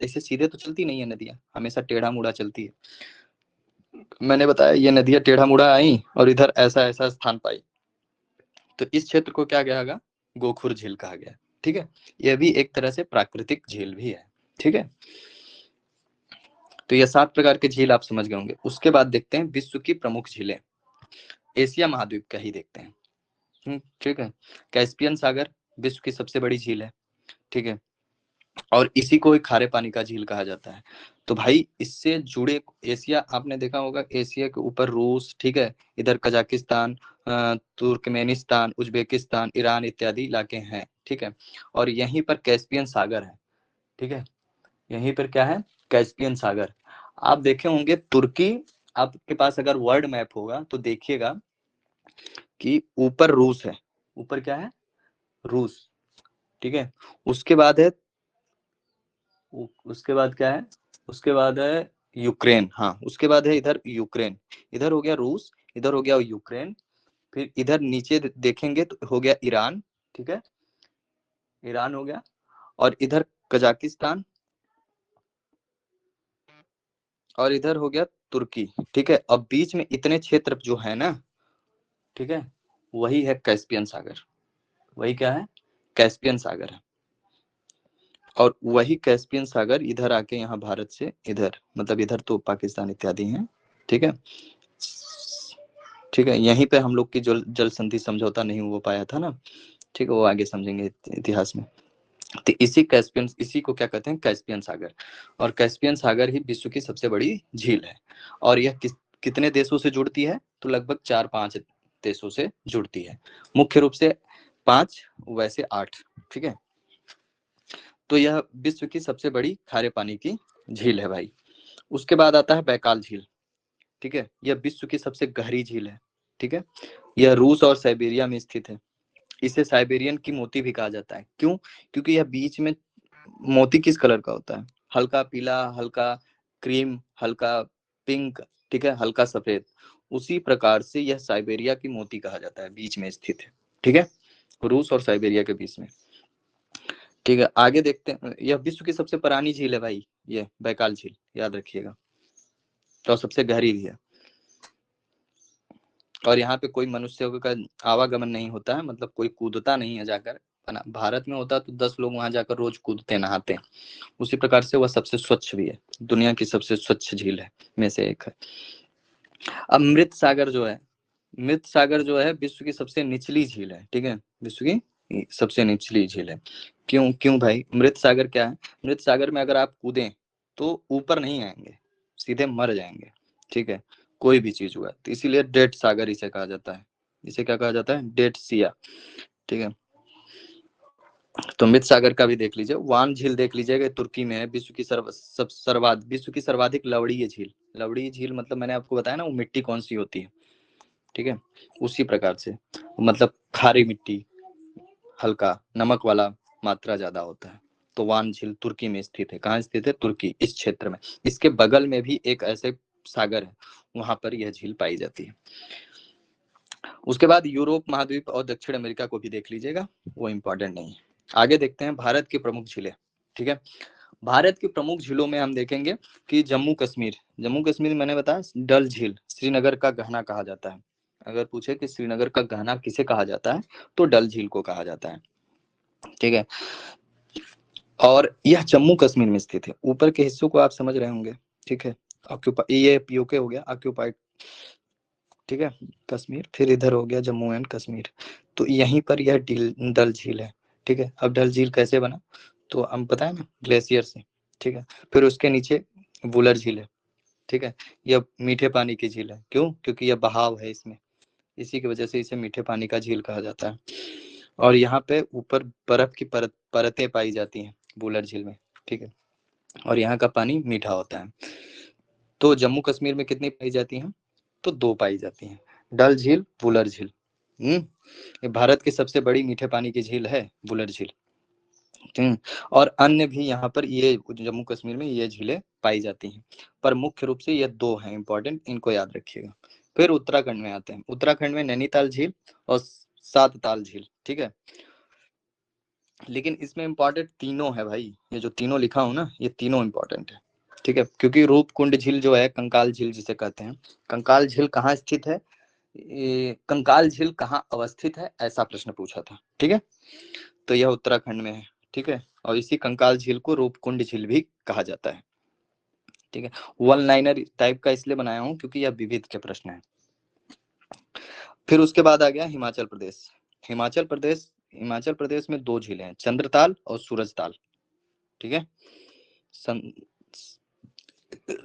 B: ऐसे सीधे तो चलती नहीं है नदियां, हमेशा टेढ़ा मुड़ा चलती है। मैंने बताया ये नदियां टेढ़ा मुड़ा आई और इधर ऐसा ऐसा स्थान पाई, तो इस क्षेत्र को क्या कहा गया, गोखुर झील कहा गया। ठीक है, यह भी एक तरह से प्राकृतिक झील भी है। ठीक है, तो ये 7 प्रकार के झील आप समझ गए होंगे। उसके बाद देखते हैं विश्व की प्रमुख झीलें। एशिया महाद्वीप का ही देखते हैं। ठीक है, कैस्पियन सागर विश्व की सबसे बड़ी झील है। ठीक है, और इसी को एक खारे पानी का झील कहा जाता है। तो भाई इससे जुड़े एशिया, आपने देखा होगा एशिया के ऊपर रूस, ठीक है, इधर कजाकिस्तान, तुर्कमेनिस्तान, उज्बेकिस्तान, ईरान इत्यादि इलाके हैं। ठीक है, और यहीं पर कैस्पियन सागर है। ठीक है, यहीं पर क्या है, कैस्पियन सागर। आप देखे होंगे तुर्की, आपके पास अगर वर्ल्ड मैप होगा तो देखिएगा कि ऊपर रूस है, ऊपर क्या है, रूस। ठीक है, उसके बाद है, उसके बाद क्या है, उसके बाद है यूक्रेन। हाँ, उसके बाद है इधर यूक्रेन, इधर हो गया रूस, इधर हो गया यूक्रेन, फिर इधर नीचे देखेंगे तो हो गया ईरान। ठीक है, ईरान हो गया, और इधर कजाकिस्तान, और इधर हो गया तुर्की। ठीक है, अब बीच में इतने क्षेत्र जो है ना, ठीक है, वही है कैस्पियन सागर। वही क्या है, कैस्पियन सागर है। और वही कैस्पियन सागर इधर आके यहाँ भारत से इधर, मतलब इधर तो पाकिस्तान इत्यादि हैं। ठीक है, ठीक है, यहीं पे हम लोग की जल संधि समझौता नहीं हो पाया था ना। ठीक है, वो आगे समझेंगे इतिहास में। तो इसी को क्या कहते हैं, कैस्पियन सागर। और कैस्पियन सागर ही विश्व की सबसे बड़ी झील है। और यह कितने देशों से जुड़ती है, तो लगभग 4-5 देशों से जुड़ती है। मुख्य रूप से 5, वैसे 8। ठीक है, तो यह विश्व की सबसे बड़ी खारे पानी की झील है भाई। उसके बाद आता है बैकाल झील, ठीक है, यह विश्व की सबसे गहरी झील है, ठीक है, यह रूस और साइबेरिया में स्थित है। इसे साइबेरियन की मोती भी कहा जाता है। क्यों? क्योंकि यह बीच में, मोती किस कलर का होता है? हल्का पीला, हल्का क्रीम, हल्का पिंक, ठीक है, हल्का सफेद। उसी प्रकार से यह साइबेरिया की मोती कहा जाता है, बीच में स्थित है, ठीक है, रूस और साइबेरिया के बीच में, ठीक है। आगे देखते हैं, यह विश्व की सबसे पुरानी झील है भाई, ये बैकाल झील, याद रखिएगा, तो सबसे गहरी भी है। और यहाँ पे कोई मनुष्यों का आवागमन नहीं होता है, मतलब कोई कूदता नहीं है जाकर। भारत में होता तो 10 लोग वहां जाकर रोज कूदते नहाते हैं। उसी प्रकार से वह सबसे स्वच्छ भी है, दुनिया की सबसे स्वच्छ झील है में से एक है। अब मृत सागर जो है, मृत सागर जो है विश्व की सबसे निचली झील है, ठीक है, विश्व की सबसे निचली झील है। क्यों? क्यों भाई? मृत सागर क्या है? मृत सागर में अगर आप कूदें तो ऊपर नहीं आएंगे, सीधे मर जाएंगे, ठीक है, कोई भी चीज हुआ तो, इसीलिए डेड सागर इसे कहा जाता है। इसे क्या कहा जाता है? डेड सिया, ठीक है। तो मृत सागर का भी देख लीजिए। वान झील देख लीजिएगा, तुर्की में है, विश्व की विश्व की सर्वाधिक लवणीय झील। लवणीय झील मतलब मैंने आपको बताया ना, वो मिट्टी कौन सी होती है, ठीक है, उसी प्रकार से, मतलब खारी मिट्टी, हल्का नमक वाला मात्रा ज्यादा होता है। तो वान झील तुर्की में स्थित है। कहाँ स्थित है? तुर्की, इस क्षेत्र में। इसके बगल में भी एक ऐसे सागर है, वहां पर यह झील पाई जाती है। उसके बाद यूरोप महाद्वीप और दक्षिण अमेरिका को भी देख लीजिएगा, वो इंपॉर्टेंट नहीं है। आगे देखते हैं भारत की प्रमुख झीलें, ठीक है। भारत की प्रमुख झीलों में हम देखेंगे कि जम्मू कश्मीर, जम्मू कश्मीर मैंने बताया डल झील, श्रीनगर का गहना कहा जाता है। अगर पूछे कि श्रीनगर का गहना किसे कहा जाता है, तो डल झील को कहा जाता है, ठीक है। और यह जम्मू कश्मीर में स्थित है। ऊपर के हिस्सों को आप समझ रहे होंगे, ठीक है। ऑक्यूपाई, ये यूके हो गया ऑक्यूपाइड, ठीक है, कश्मीर। फिर इधर हो गया जम्मू एंड कश्मीर। तो यहीं पर यह डल झील है, ठीक है। अब डल झील कैसे बना, तो हम पता है ना, ग्लेशियर से, ठीक है। फिर उसके नीचे वुलर झील है, ठीक है, यह मीठे पानी की झील है। क्यों? क्योंकि यह बहाव है इसमें, इसी की वजह से इसे मीठे पानी का झील कहा जाता है। और यहाँ पे ऊपर बर्फ की परतें पाई जाती हैं वुलर झील में, ठीक है, और यहाँ का पानी मीठा होता है। तो जम्मू कश्मीर में कितनी पाई जाती हैं? तो 2 पाई जाती हैं, डल झील, वुलर झील। ये भारत की सबसे बड़ी मीठे पानी की झील है वुलर झील। और अन्य भी यहाँ पर ये जम्मू कश्मीर में ये झीलें पाई जाती हैं, पर मुख्य रूप से ये 2 हैं इंपॉर्टेंट, इनको याद रखिएगा। फिर उत्तराखंड में आते हैं। उत्तराखंड में नैनीताल झील और सातताल झील, ठीक है। लेकिन इसमें इंपॉर्टेंट तीनों है भाई, ये जो तीनों लिखा हूं ना, ये तीनों इंपॉर्टेंट है, ठीक है। क्योंकि रूपकुंड झील जो है, कंकाल झील जिसे कहते हैं, कंकाल झील कहाँ स्थित है, कंकाल झील कहाँ अवस्थित है, ऐसा प्रश्न पूछा था, ठीक है। तो यह उत्तराखंड में है, ठीक है। और इसी कंकाल झील को रूपकुंड झील भी कहा जाता है, ठीक है। वन लाइनर टाइप का इसलिए बनाया हूं क्योंकि यह विविध के प्रश्न है। फिर उसके बाद आ गया हिमाचल प्रदेश। हिमाचल प्रदेश, हिमाचल प्रदेश में 2 झीलें हैं, चंद्रताल और सूरजताल, ठीक है।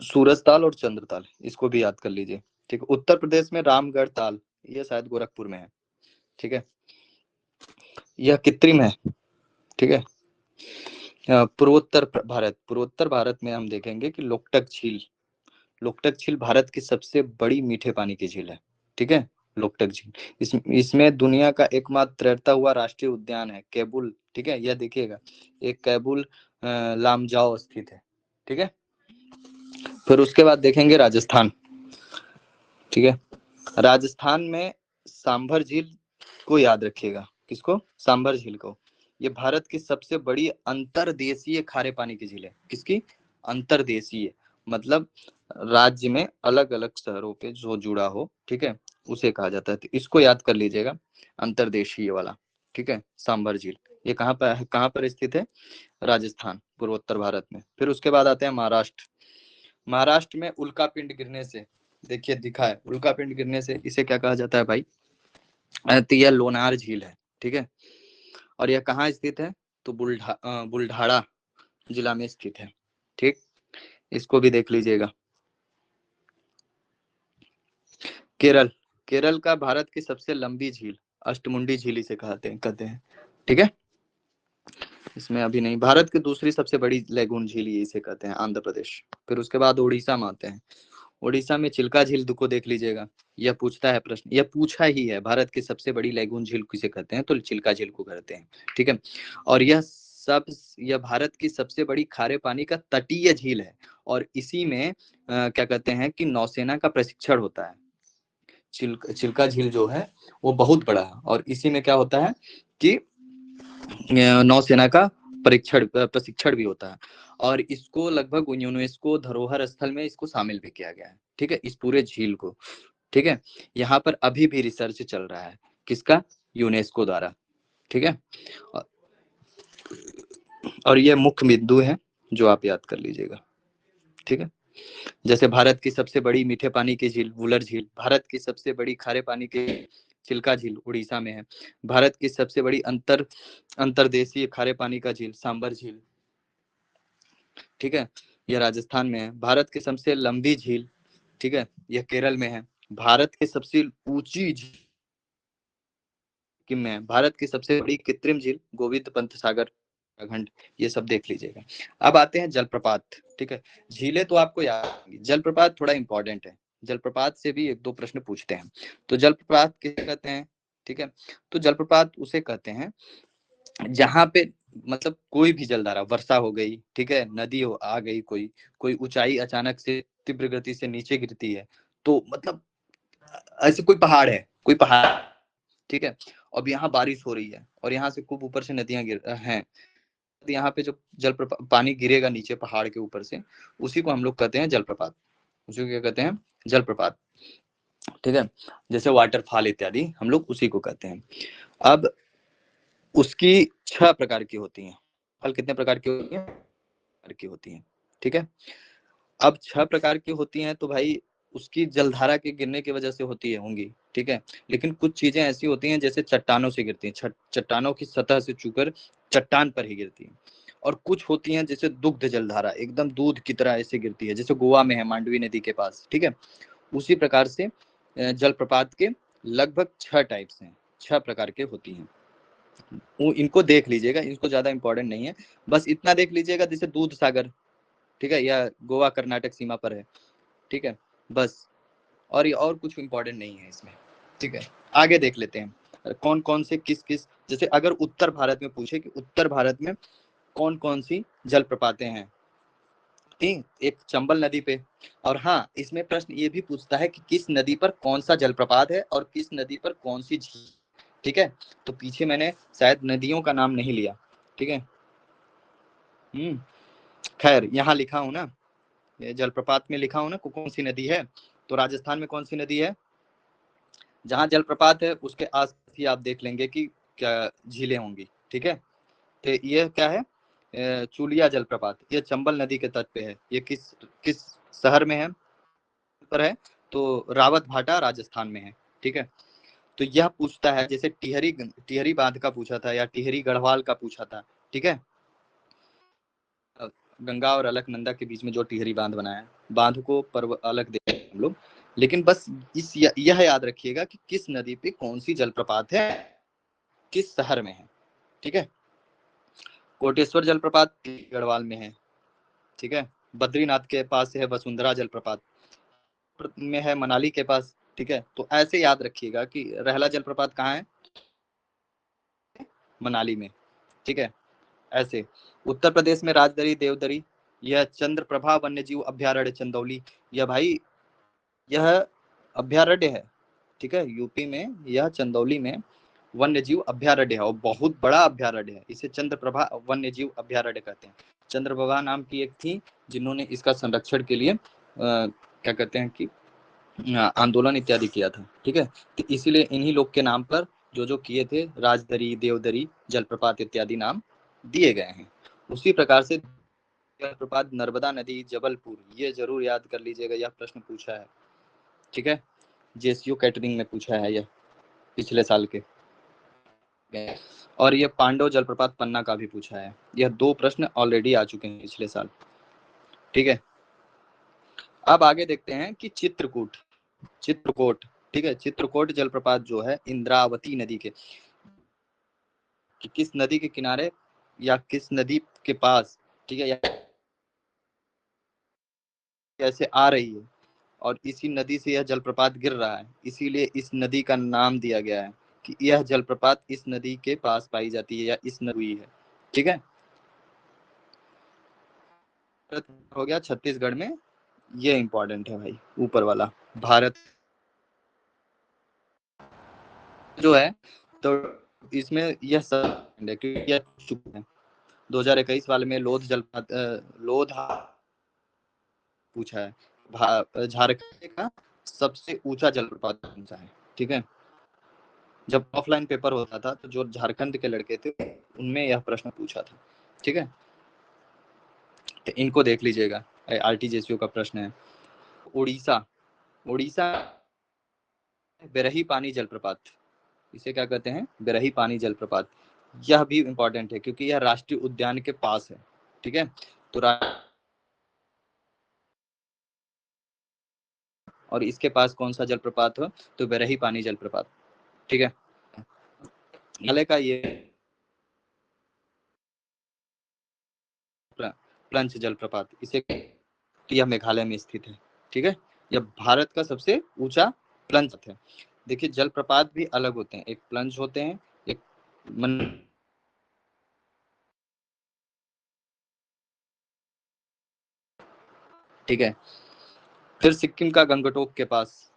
B: सूरजताल और चंद्रताल, इसको भी याद कर लीजिए, ठीक है। उत्तर प्रदेश में रामगढ़ ताल, ये शायद गोरखपुर में है, ठीक है, यह कृत्रिम है, ठीक है। पूर्वोत्तर भारत में हम देखेंगे कि लोकटक झील, लोकटक झील भारत की सबसे बड़ी मीठे पानी की झील है, ठीक है, लोकटक झील। इसमें दुनिया का एकमात्र तैरता हुआ राष्ट्रीय उद्यान है, कैबुल, ठीक है, यह देखिएगा, एक कैबुल लामजाओ स्थित है, ठीक है। फिर उसके बाद देखेंगे राजस्थान, ठीक है। राजस्थान में सांभर झील को याद रखिएगा, किसको? सांभर झील को। ये भारत की सबसे बड़ी अंतरदेशीय खारे पानी की झील है। किसकी? अंतरदेशीय, मतलब राज्य में अलग अलग शहरों पे जो जुड़ा हो, ठीक है, उसे कहा जाता है। तो इसको याद कर लीजिएगा, अंतरदेशीय वाला, ठीक है, सांभर झील। ये कहाँ पर स्थित है? राजस्थान, पूर्वोत्तर भारत में। फिर उसके बाद आते हैं महाराष्ट्र। महाराष्ट्र में उल्का पिंड गिरने से, देखिए दिखा है, उल्का पिंड गिरने से इसे क्या कहा जाता है भाई? तो यह लोनार झील है, ठीक है। और यह कहाँ स्थित है? तो बुल्ढाड़ा जिला में स्थित है, ठीक। इसको भी देख लीजिएगा। केरल, केरल का भारत की सबसे लंबी झील अष्टमुंडी झील इसे कहते हैं, ठीक है। इसमें अभी नहीं। भारत की दूसरी सबसे बड़ी लैगून झील ये इसे कहते हैं, आंध्र प्रदेश। फिर उसके बाद उड़ीसा में आते हैं। उड़ीसा में चिल्का झील को देख लीजिएगा, यह पूछता है प्रश्न, यह पूछा ही है, भारत की सबसे बड़ी लैगून झील किसे कहते हैं, तो चिल्का झील को कहते हैं। ठीक है, और यह भारत की सबसे बड़ी खारे पानी का तटीय झील है, और इसी में क्या कहते हैं कि नौसेना का प्रशिक्षण होता है। चिल्का झील जो है वो बहुत बड़ा है, और इसी में क्या होता है कि नौसेना का प्रशिक्षण भी होता है, और इसको लगभग यूनेस्को धरोहर स्थल में इसको शामिल भी किया गया है। ठीक है, इस पूरे झील को। ठीक है, यहाँ पर अभी भी रिसर्च चल रहा है, किसका, यूनेस्को द्वारा। ठीक है, और ये मुख्य बिंदु है जो आप याद कर लीजिएगा। ठीक है, जैसे भारत की सबसे बड़ी मीठे पानी की झील वुलर झील, भारत की सबसे बड़ी खारे पानी की चिल्का झील उड़ीसा में है, भारत की सबसे बड़ी अंतरदेशीय खारे पानी का झील सांबर झील, ठीक है, यह राजस्थान में है। भारत की सबसे लंबी झील, ठीक है, यह केरल में है। भारत की सबसे ऊंची झील सिक्किम में है। भारत की सबसे बड़ी कृत्रिम झील गोविंद पंत सागर उत्तराखंड, ये सब देख लीजिएगा। अब आते हैं जलप्रपात। ठीक है, झीलें तो आपको याद होंगी, जलप्रपात थोड़ा इंपॉर्टेंट है, जलप्रपात से भी एक दो प्रश्न पूछते हैं। तो जलप्रपात किसे कहते हैं? ठीक है, तो जलप्रपात उसे कहते हैं जहां पे मतलब कोई भी जलधारा, वर्षा हो गई, ठीक है, नदी हो आ गई, कोई ऊंचाई अचानक से तीव्र गति से नीचे गिरती है, तो मतलब ऐसे कोई पहाड़, ठीक है, अब यहाँ बारिश हो रही है और यहाँ से खूब ऊपर से नदियां गिर हैं, तो यहाँ पे जो पानी गिरेगा नीचे पहाड़ के ऊपर से, उसी को हम लोग कहते हैं जलप्रपात, उसी को क्या कहते हैं, जलप्रपात। ठीक है, जैसे वाटरफॉल इत्यादि हम लोग उसी को कहते हैं। अब उसकी 6 प्रकार की होती हैं। फल कितने प्रकार की होती हैं? प्रकार की होती हैं। ठीक है, अब 6 प्रकार की होती हैं तो भाई उसकी जलधारा के गिरने की वजह से होती है होंगी। ठीक है, लेकिन कुछ चीजें ऐसी होती हैं जैसे चट्टानों से गिरती हैं, चट्टानों की सतह से छूकर चट्टान पर ही गिरती हैं। और कुछ होती हैं जैसे दुग्ध जलधारा, एकदम दूध की तरह ऐसे गिरती है, जैसे गोवा में है मांडवी नदी के पास। ठीक है, उसी प्रकार से जलप्रपात के लगभग 6 टाइप्स हैं, 6 प्रकार के होती हैं। वो इनको देख लीजिएगा, इसको ज्यादा इंपॉर्टेंट नहीं है, बस इतना देख लीजिएगा जैसे दूध सागर, ठीक है, या गोवा कर्नाटक सीमा पर है। ठीक है, बस, और ये और कुछ इंपॉर्टेंट नहीं है इसमें। ठीक है, आगे देख लेते हैं कौन कौन से किस किस, जैसे अगर उत्तर भारत में पूछे कि उत्तर भारत में कौन कौन सी जलप्रपातें हैं, ठीक, एक चंबल नदी पे, और हाँ इसमें प्रश्न ये भी पूछता है कि किस नदी पर कौन सा जलप्रपात है और किस नदी पर कौन सी झील। ठीक है, तो पीछे मैंने शायद नदियों का नाम नहीं लिया। ठीक है, खैर यहाँ लिखा हूं ना, ये जलप्रपात में लिखा हूं ना कौन सी नदी है, तो राजस्थान में कौन सी नदी है, जहां जलप्रपात है उसके आस ही आप देख लेंगे कि क्या झीलें होंगी। ठीक है, तो ये क्या है, चूलिया जलप्रपात, ये चंबल नदी के तट पे है। ये किस किस शहर में है, पर है, तो रावत भाटा राजस्थान में है। ठीक है, तो यह पूछता है जैसे टिहरी बांध का पूछा था या टिहरी गढ़वाल का पूछा था। ठीक है, गंगा और अलकनंदा के बीच में जो टिहरी बांध बना है, बांध को पर्व अलग देते हैं हम लोग, लेकिन बस यह याद रखिएगा कि किस नदी पे कौन सी जलप्रपात है, किस शहर में है। ठीक है, कोटेश्वर जलप्रपात गढ़वाल में है। ठीक है, बद्रीनाथ के पास है वसुंधरा जलप्रपात में है, मनाली के पास। ठीक है, तो ऐसे याद रखिएगा कि रहला जलप्रपात कहाँ है, मनाली में। ठीक है, ऐसे उत्तर प्रदेश में राजदरी देवदरी, यह चंद्रप्रभा वन्यजीव अभ्यारण्य चंदौली, यह भाई यह अभ्यारण्य है। ठीक है, यूपी में यह चंदौली में वन्यजीव अभ्यारण्य है और बहुत बड़ा अभ्यारण्य है, इसे चंद्रप्रभा वन्यजीव अभ्यारण्य कहते हैं। चंद्रप्रभा नाम की एक थी जिन्होंने इसका संरक्षण के लिए क्या कहते हैं कि आंदोलन इत्यादि किया था। ठीक है, तो इसीलिए इन्हीं लोग के नाम पर जो किए थे, राजदरी देवदरी जलप्रपात इत्यादि नाम दिए गए हैं। उसी प्रकार से जलप्रपात नर्मदा नदी जबलपुर, ये जरूर याद कर लीजिएगा, यह प्रश्न पूछा है। ठीक है, जेसीयू कैटरिंग में पूछा है यह पिछले साल के। और ये पांडव जलप्रपात पन्ना का भी पूछा है, यह 2 प्रश्न ऑलरेडी आ चुके हैं पिछले साल। ठीक है, अब आगे देखते हैं कि चित्रकूट, ठीक है, चित्रकूट जलप्रपात जो है इंद्रावती नदी के किस नदी के किनारे या किस नदी के पास, ठीक है, या कैसे आ रही है, और इसी नदी से यह जलप्रपात गिर रहा है, इसीलिए इस नदी का नाम दिया गया है कि यह जलप्रपात इस नदी के पास पाई जाती है या इस नदी है। ठीक है, हो गया छत्तीसगढ़ में, ये इंपॉर्टेंट है भाई, ऊपर वाला भारत जो है। तो इसमें यह सब है क्योंकि यह चुका है 2021 वाले में लोध जलप्रपात, लोध पूछा है झारखंड का सबसे ऊंचा जलप्रपात कौन सा है। ठीक है, जब ऑफलाइन पेपर होता था तो जो झारखंड के लड़के थे उनमें यह प्रश्न पूछा था। ठीक है, तो इनको देख लीजिएगा, आरटीजीएसयू का प्रश्न है। उड़ीसा, उड़ीसा बेरही पानी जलप्रपात, इसे क्या कहते हैं, बेरही पानी जलप्रपात। यह भी इंपॉर्टेंट है क्योंकि यह राष्ट्रीय उद्यान के पास है। ठीक है, तो और इसके पास कौन सा जलप्रपात हो, तो बेरही पानी जलप्रपात। ठीक है, मेघालय का ये प्लंच जलप्रपात, इसे यह मेघालय में स्थित है। ठीक है, यह भारत का सबसे ऊंचा प्लंज है। देखिए जलप्रपात भी अलग होते हैं, एक प्लंज होते हैं, एक ठीक है, फिर सिक्किम का गंगटोक के पास,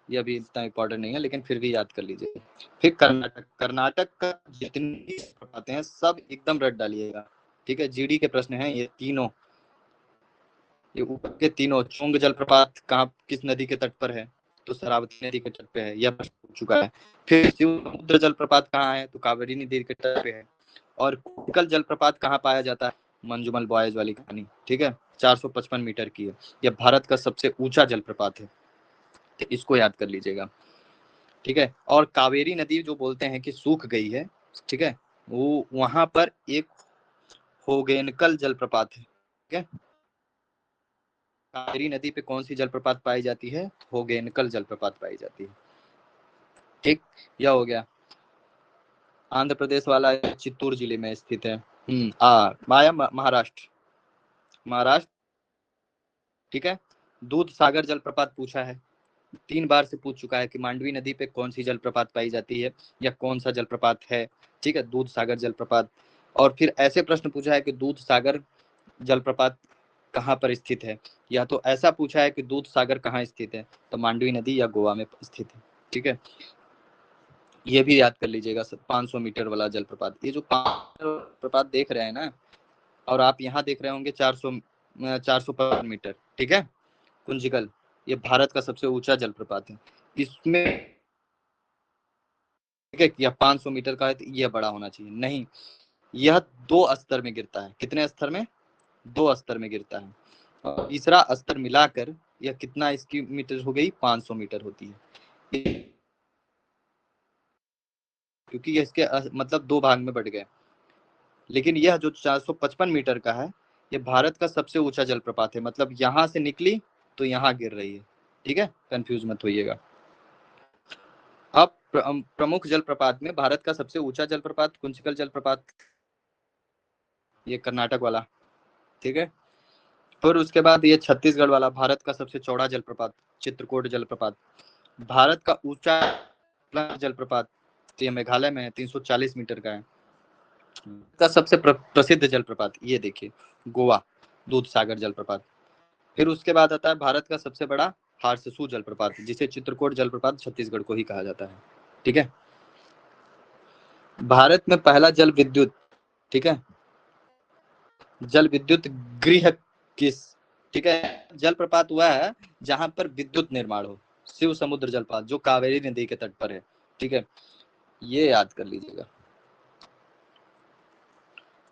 B: यह भी इतना इंपॉर्टेंट नहीं है लेकिन फिर भी याद कर लीजिए। फिर कर्नाटक, कर्नाटक का जितनी जलप्रपात हैं सब एकदम रट डालिएगा। ठीक है, जीडी के प्रश्न हैं ये तीनों, ये ऊपर के तीनों। चोंग जलप्रपात कहाँ, किस नदी के तट पर है, तो शरावती नदी के तट पे है, यह प्रश्न पूछ चुका है। फिर शिव समुद्र जलप्रपात कहाँ है, तो कावेरी नदी के तट पे है। और कुटकल जलप्रपात कहाँ पाया जाता है, मंजूमल बॉयज वाली कहानी। ठीक है, 455 मीटर की है, यह भारत का सबसे ऊंचा जलप्रपात है, तो इसको याद कर लीजिएगा। ठीक है, और कावेरी नदी जो बोलते हैं कि सूख गई है, ठीक है, वो वहां पर एक होगेनकल जलप्रपात है। ठीक है, कावेरी नदी पे कौन सी जलप्रपात पाई जाती है, होगेनकल जलप्रपात पाई जाती है। ठीक, यह हो गया। आंध्र प्रदेश वाला चित्तूर जिले में स्थित है। माया महाराष्ट्र, महाराष्ट्र। ठीक है, दूध सागर जलप्रपात पूछा है, 3 बार से पूछ चुका है कि मांडवी नदी पे कौन सी जलप्रपात पाई जाती है या कौन सा जलप्रपात है। ठीक है, दूध सागर जलप्रपात। और फिर ऐसे प्रश्न पूछा है कि दूध सागर जलप्रपात कहाँ पर स्थित है, या तो ऐसा पूछा है कि दूध सागर कहाँ स्थित है, तो मांडवी नदी या गोवा में स्थित है। ठीक है, ये भी याद कर लीजिएगा। 500 मीटर वाला जलप्रपात, ये जो प्रपात देख रहे हैं ना, और आप यहाँ देख रहे होंगे 400 मीटर। ठीक है, कुंजिकल, ये भारत का सबसे ऊंचा जलप्रपात है। इसमें ठीक है, या 500 मीटर का है तो यह बड़ा होना चाहिए, नहीं, यह 2 स्तर में गिरता है। कितने स्तर में, 2 स्तर में गिरता है। और तीसरा स्तर मिलाकर यह कितना इसकी मीटर हो गई, 500 मीटर होती है, क्योंकि ये इसके मतलब 2 भाग में बढ़ गए। लेकिन यह जो 455 मीटर का है, ये भारत का सबसे ऊंचा जलप्रपात है, मतलब यहाँ से निकली तो यहाँ गिर रही है। ठीक है, कंफ्यूज मत होइएगा। अब प्रमुख जलप्रपात में भारत का सबसे ऊंचा जलप्रपात कुंचिकल जलप्रपात, ये कर्नाटक वाला। ठीक है, फिर उसके बाद ये छत्तीसगढ़ वाला, भारत का सबसे चौड़ा जलप्रपात चित्रकूट जलप्रपात। भारत का ऊंचा जलप्रपात, तो ये मेघालय में है, 340 मीटर का है। का सबसे प्रसिद्ध जलप्रपात, ये देखिए, गोवा दूध सागर जलप्रपात। फिर उसके बाद आता है भारत का सबसे बड़ा हारसू जलप्रपात, जिसे चित्रकूट जलप्रपात छत्तीसगढ़ को ही कहा जाता है। ठीक है, भारत में पहला जल विद्युत, ठीक है, जल विद्युत गृह किस, ठीक है, जलप्रपात हुआ है जहां पर विद्युत निर्माण हो, शिव समुद्र जलप्रपात जो कावेरी नदी के तट पर है। ठीक है, ये याद कर लीजिएगा।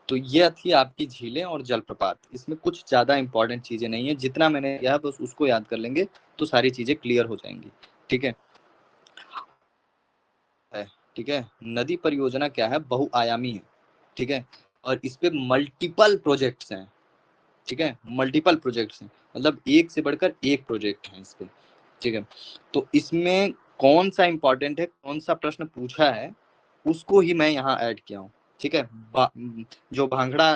B: तो ये थी आपकी झीलें और जलप्रपात, इसमें कुछ ज्यादा इंपॉर्टेंट चीजें नहीं है, जितना मैंने किया बस उसको याद कर लेंगे तो सारी चीजें क्लियर हो जाएंगी। ठीक है, ठीक है, नदी परियोजना क्या है, बहुआयामी है। ठीक है, और इस पे मल्टीपल प्रोजेक्ट्स हैं। ठीक है, मल्टीपल प्रोजेक्ट्स हैं, मतलब एक से बढ़कर एक प्रोजेक्ट है इस पे। ठीक है, तो इसमें कौन सा इंपॉर्टेंट है, कौन सा प्रश्न पूछा है, उसको ही मैं यहाँ ऐड किया हूँ। ठीक है। जो भांगड़ा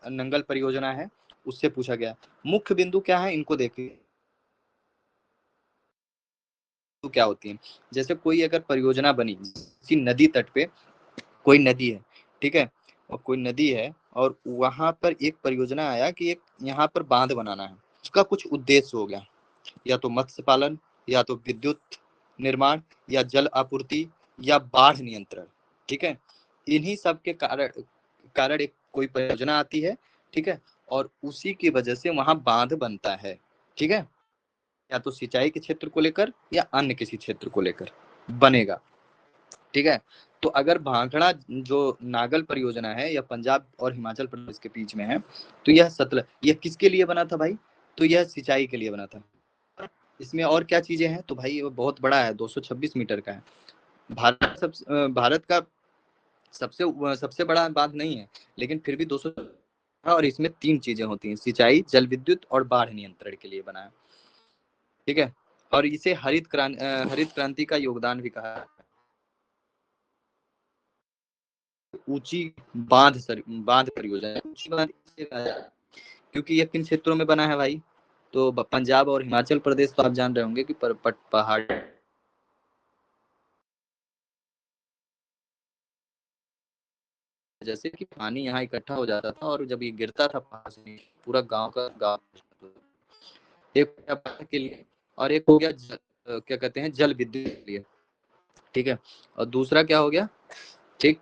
B: नंगल परियोजना है उससे पूछा गया। मुख्य बिंदु क्या है इनको देखिए तो क्या होती है। जैसे कोई अगर परियोजना बनी किसी नदी तट पे, कोई नदी है, ठीक है, और कोई नदी है और वहां पर एक परियोजना आया कि एक यहाँ पर बांध बनाना है, उसका कुछ उद्देश्य हो गया, या तो मत्स्य पालन, या तो विद्युत निर्माण, या जल आपूर्ति, या बाढ़ नियंत्रण, ठीक है। इन्हीं सब के कारण कारण एक कोई परियोजना आती है, ठीक है, और उसी की वजह से वहां बांध बनता है, ठीक है, या तो सिंचाई के क्षेत्र को लेकर या अन्य किसी क्षेत्र को लेकर बनेगा, ठीक है। तो अगर भाखड़ा जो नागल परियोजना है या पंजाब और हिमाचल प्रदेश के बीच में है, तो यह सतलज, यह किसके लिए बना था भाई, तो यह सिंचाई के लिए बना था। इसमें और क्या चीजें हैं, तो भाई ये बहुत बड़ा है, 226 मीटर का है। भारत का सबसे सबसे बड़ा बांध नहीं है, लेकिन फिर भी 200, और इसमें 3 चीजें होती हैं, सिंचाई, जल विद्युत और बाढ़ नियंत्रण के लिए बना है, ठीक है। और इसे हरित क्रांति का योगदान भी कहा है। ऊंची बांध परियोजना, ऊंची बांध क्योंकि ये किन क्षेत्रों में बना है भाई, तो पंजाब और हिमाचल प्रदेश, तो आप जान रहे होंगे कि पहाड़, जैसे कि पानी यहाँ इकट्ठा हो जाता था और जब ये गिरता था पहाड़ से, पूरा गांव एक के लिए, और एक हो गया क्या कहते हैं, जल विद्युत के लिए, ठीक है। और दूसरा क्या हो गया, ठीक,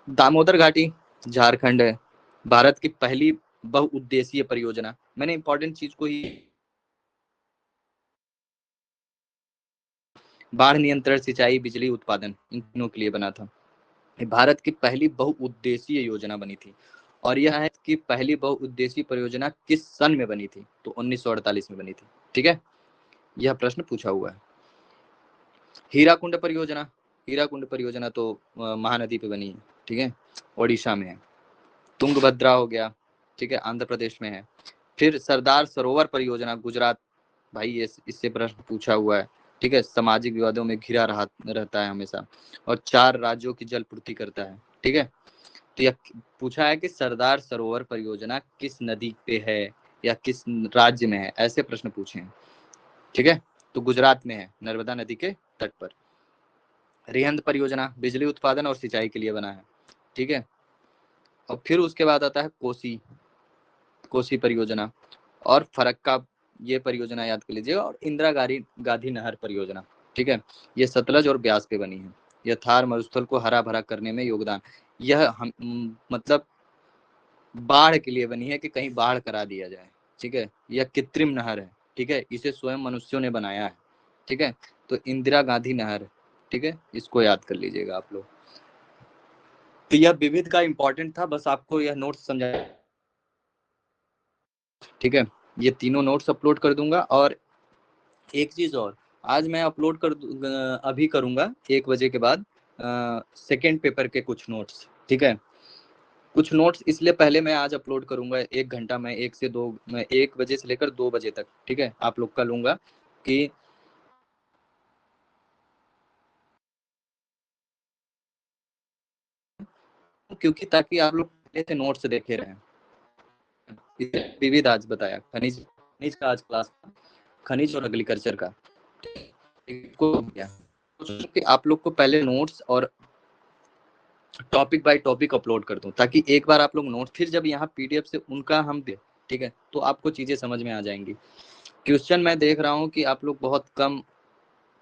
B: दामोदर घाटी झारखंड है, भारत की पहली बहुउद्देशीय परियोजना। मैंने इंपॉर्टेंट चीज को ही, बाढ़ नियंत्रण, सिंचाई, बिजली उत्पादन, इन तीनों के लिए बना था। भारत की पहली बहुउद्देशीय योजना बनी थी। और यह है कि पहली बहुउद्देशीय परियोजना किस सन में बनी थी, तो 1948 में बनी थी, ठीक है। यह प्रश्न पूछा हुआ है। हीराकुंड परियोजना, हीराकुंड परियोजना तो महानदी पे बनी है, ठीक है, ओडिशा में है। तुंगभद्रा हो गया, ठीक है, आंध्र प्रदेश में है। फिर सरदार सरोवर परियोजना गुजरात, भाई ये इससे प्रश्न पूछा हुआ है, ठीक है, सामाजिक विवादों में घिरा रहता है हमेशा, और 4 राज्यों की जल पूर्ति करता है, ठीक है। तो यह पूछा है कि सरदार सरोवर परियोजना किस नदी पे है या किस राज्य में है, ऐसे प्रश्न पूछे हैं, ठीक है। तो गुजरात में है, नर्मदा नदी के तट पर। रिहंद परियोजना बिजली उत्पादन और सिंचाई के लिए बना है, ठीक है। और फिर उसके बाद आता है कोसी परियोजना और फरक्का, ये परियोजना याद कर लीजिएगा, और इंदिरा गांधी नहर परियोजना, ठीक है, ये सतलज और ब्यास पे बनी है। यह थार मरुस्थल को हरा भरा करने में योगदान, यह मतलब बाढ़ के लिए बनी है कि कहीं बाढ़ करा दिया जाए, ठीक है। यह कृत्रिम नहर है, ठीक है, इसे स्वयं मनुष्यों ने बनाया है, ठीक है। तो इंदिरा गांधी नहर, ठीक है, इसको याद कर लीजिएगा आप लोग। तो यह विविध का इंपॉर्टेंट था, बस आपको यह नोट्स समझा, ठीक है। ये तीनों नोट्स अपलोड कर दूंगा। और एक चीज और, आज मैं अपलोड अभी करूंगा 1 बजे के बाद सेकेंड पेपर के कुछ नोट्स, ठीक है। कुछ नोट्स इसलिए पहले मैं आज अपलोड करूंगा, 1 घंटा में 1 से 2, मैं 1 बजे से लेकर 2 बजे तक, ठीक है, आप लोग का लूंगा कि क्योंकि ताकि आप लोग पहले से नोट्स देखे रहे। विविध आज बताया, खनिज खनिज का आज क्लास, खनिज और एग्रीकल्चर का, कि आप लोग को पहले नोट्स और टॉपिक बाय टॉपिक अपलोड कर दूं, ताकि एक बार आप लोग नोट्स, फिर जब यहाँ पीडीएफ से उनका हम दे, ठीक है, तो आपको चीजें समझ में आ जाएंगी। क्वेश्चन मैं देख रहा हूँ कि आप लोग बहुत कम,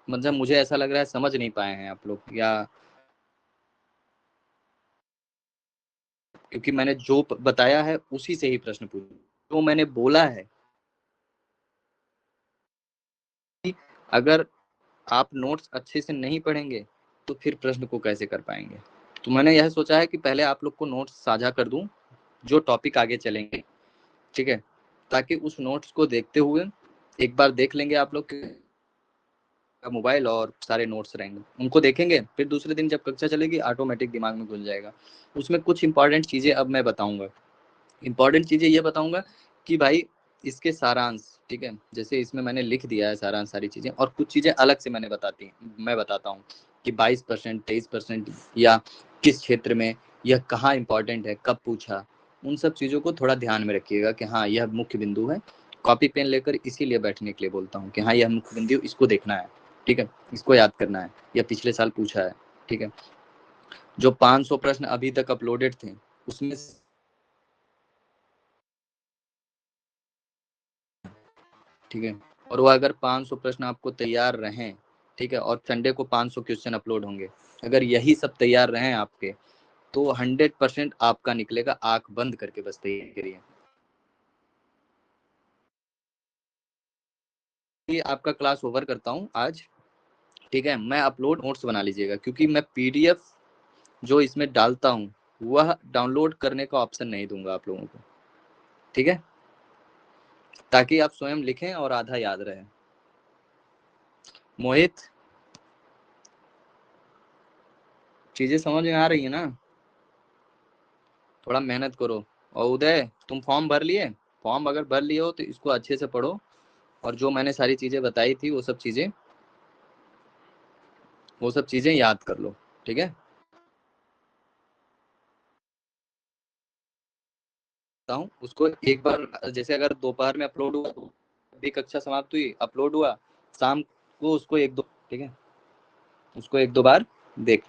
B: मतलब मुझे ऐसा लग रहा है समझ नहीं पाए हैं आप लोग, या क्योंकि मैंने जो बताया है उसी से ही प्रश्न पूछे, जो मैंने बोला है। अगर आप नोट्स अच्छे से नहीं पढ़ेंगे तो फिर प्रश्न को कैसे कर पाएंगे। तो मैंने यह सोचा है कि पहले आप लोग को नोट्स साझा कर दूं, जो टॉपिक आगे चलेंगे, ठीक है, ताकि उस नोट्स को देखते हुए एक बार देख लेंगे आप लोग का मोबाइल और सारे नोट्स रहेंगे, उनको देखेंगे, फिर दूसरे दिन जब कक्षा चलेगी ऑटोमेटिक दिमाग में घुल जाएगा। उसमें कुछ इंपॉर्टेंट चीजें अब मैं बताऊंगा, इंपॉर्टेंट चीजें ये बताऊंगा कि भाई इसके सारांश, ठीक है, जैसे इसमें मैंने लिख दिया है सारांश सारी चीजें, और कुछ चीजें अलग से मैं बताता हूँ, कि 22%, 23% या किस क्षेत्र में, यह कहाँ इंपॉर्टेंट है, कब पूछा, उन सब चीज़ों को थोड़ा ध्यान में रखिएगा कि हाँ यह मुख्य बिंदु है। कॉपी पेन लेकर इसीलिए बैठने के लिए बोलता हूँ कि हाँ यह मुख्य बिंदु, इसको देखना है, ठीक है, इसको याद करना है, यह पिछले साल पूछा है, ठीक है। जो 500 प्रश्न अभी तक अपलोडेड थे उसमें, ठीक है, और वो अगर 500 प्रश्न आपको तैयार रहें, ठीक है, और संडे को 500 क्वेश्चन अपलोड होंगे, अगर यही सब तैयार रहें आपके, तो 100% आपका निकलेगा। आंख बंद करके बस तैयारी करिए। ये आपका क्लास ओवर करता हूँ आज, ठीक है। मैं अपलोड नोट्स बना लीजिएगा, क्योंकि मैं पीडीएफ जो इसमें डालता हूँ वह डाउनलोड करने का ऑप्शन नहीं दूंगा आप लोगों को, ठीक है, ताकि आप स्वयं लिखें और आधा याद रहे। मोहित, चीजें समझ में आ रही है ना? थोड़ा मेहनत करो। और उदय, तुम फॉर्म भर लिए? फॉर्म अगर भर लिए हो तो इसको अच्छे से पढ़ो, और जो मैंने सारी चीजें बताई थी वो सब चीजें याद कर लो, ठीक है। उसको एक बार, जैसे अगर दोपहर में अपलोड हुआ तो अभी कक्षा समाप्त हुई, अपलोड हुआ, शाम को उसको एक दो, ठीक है, उसको एक दो बार देख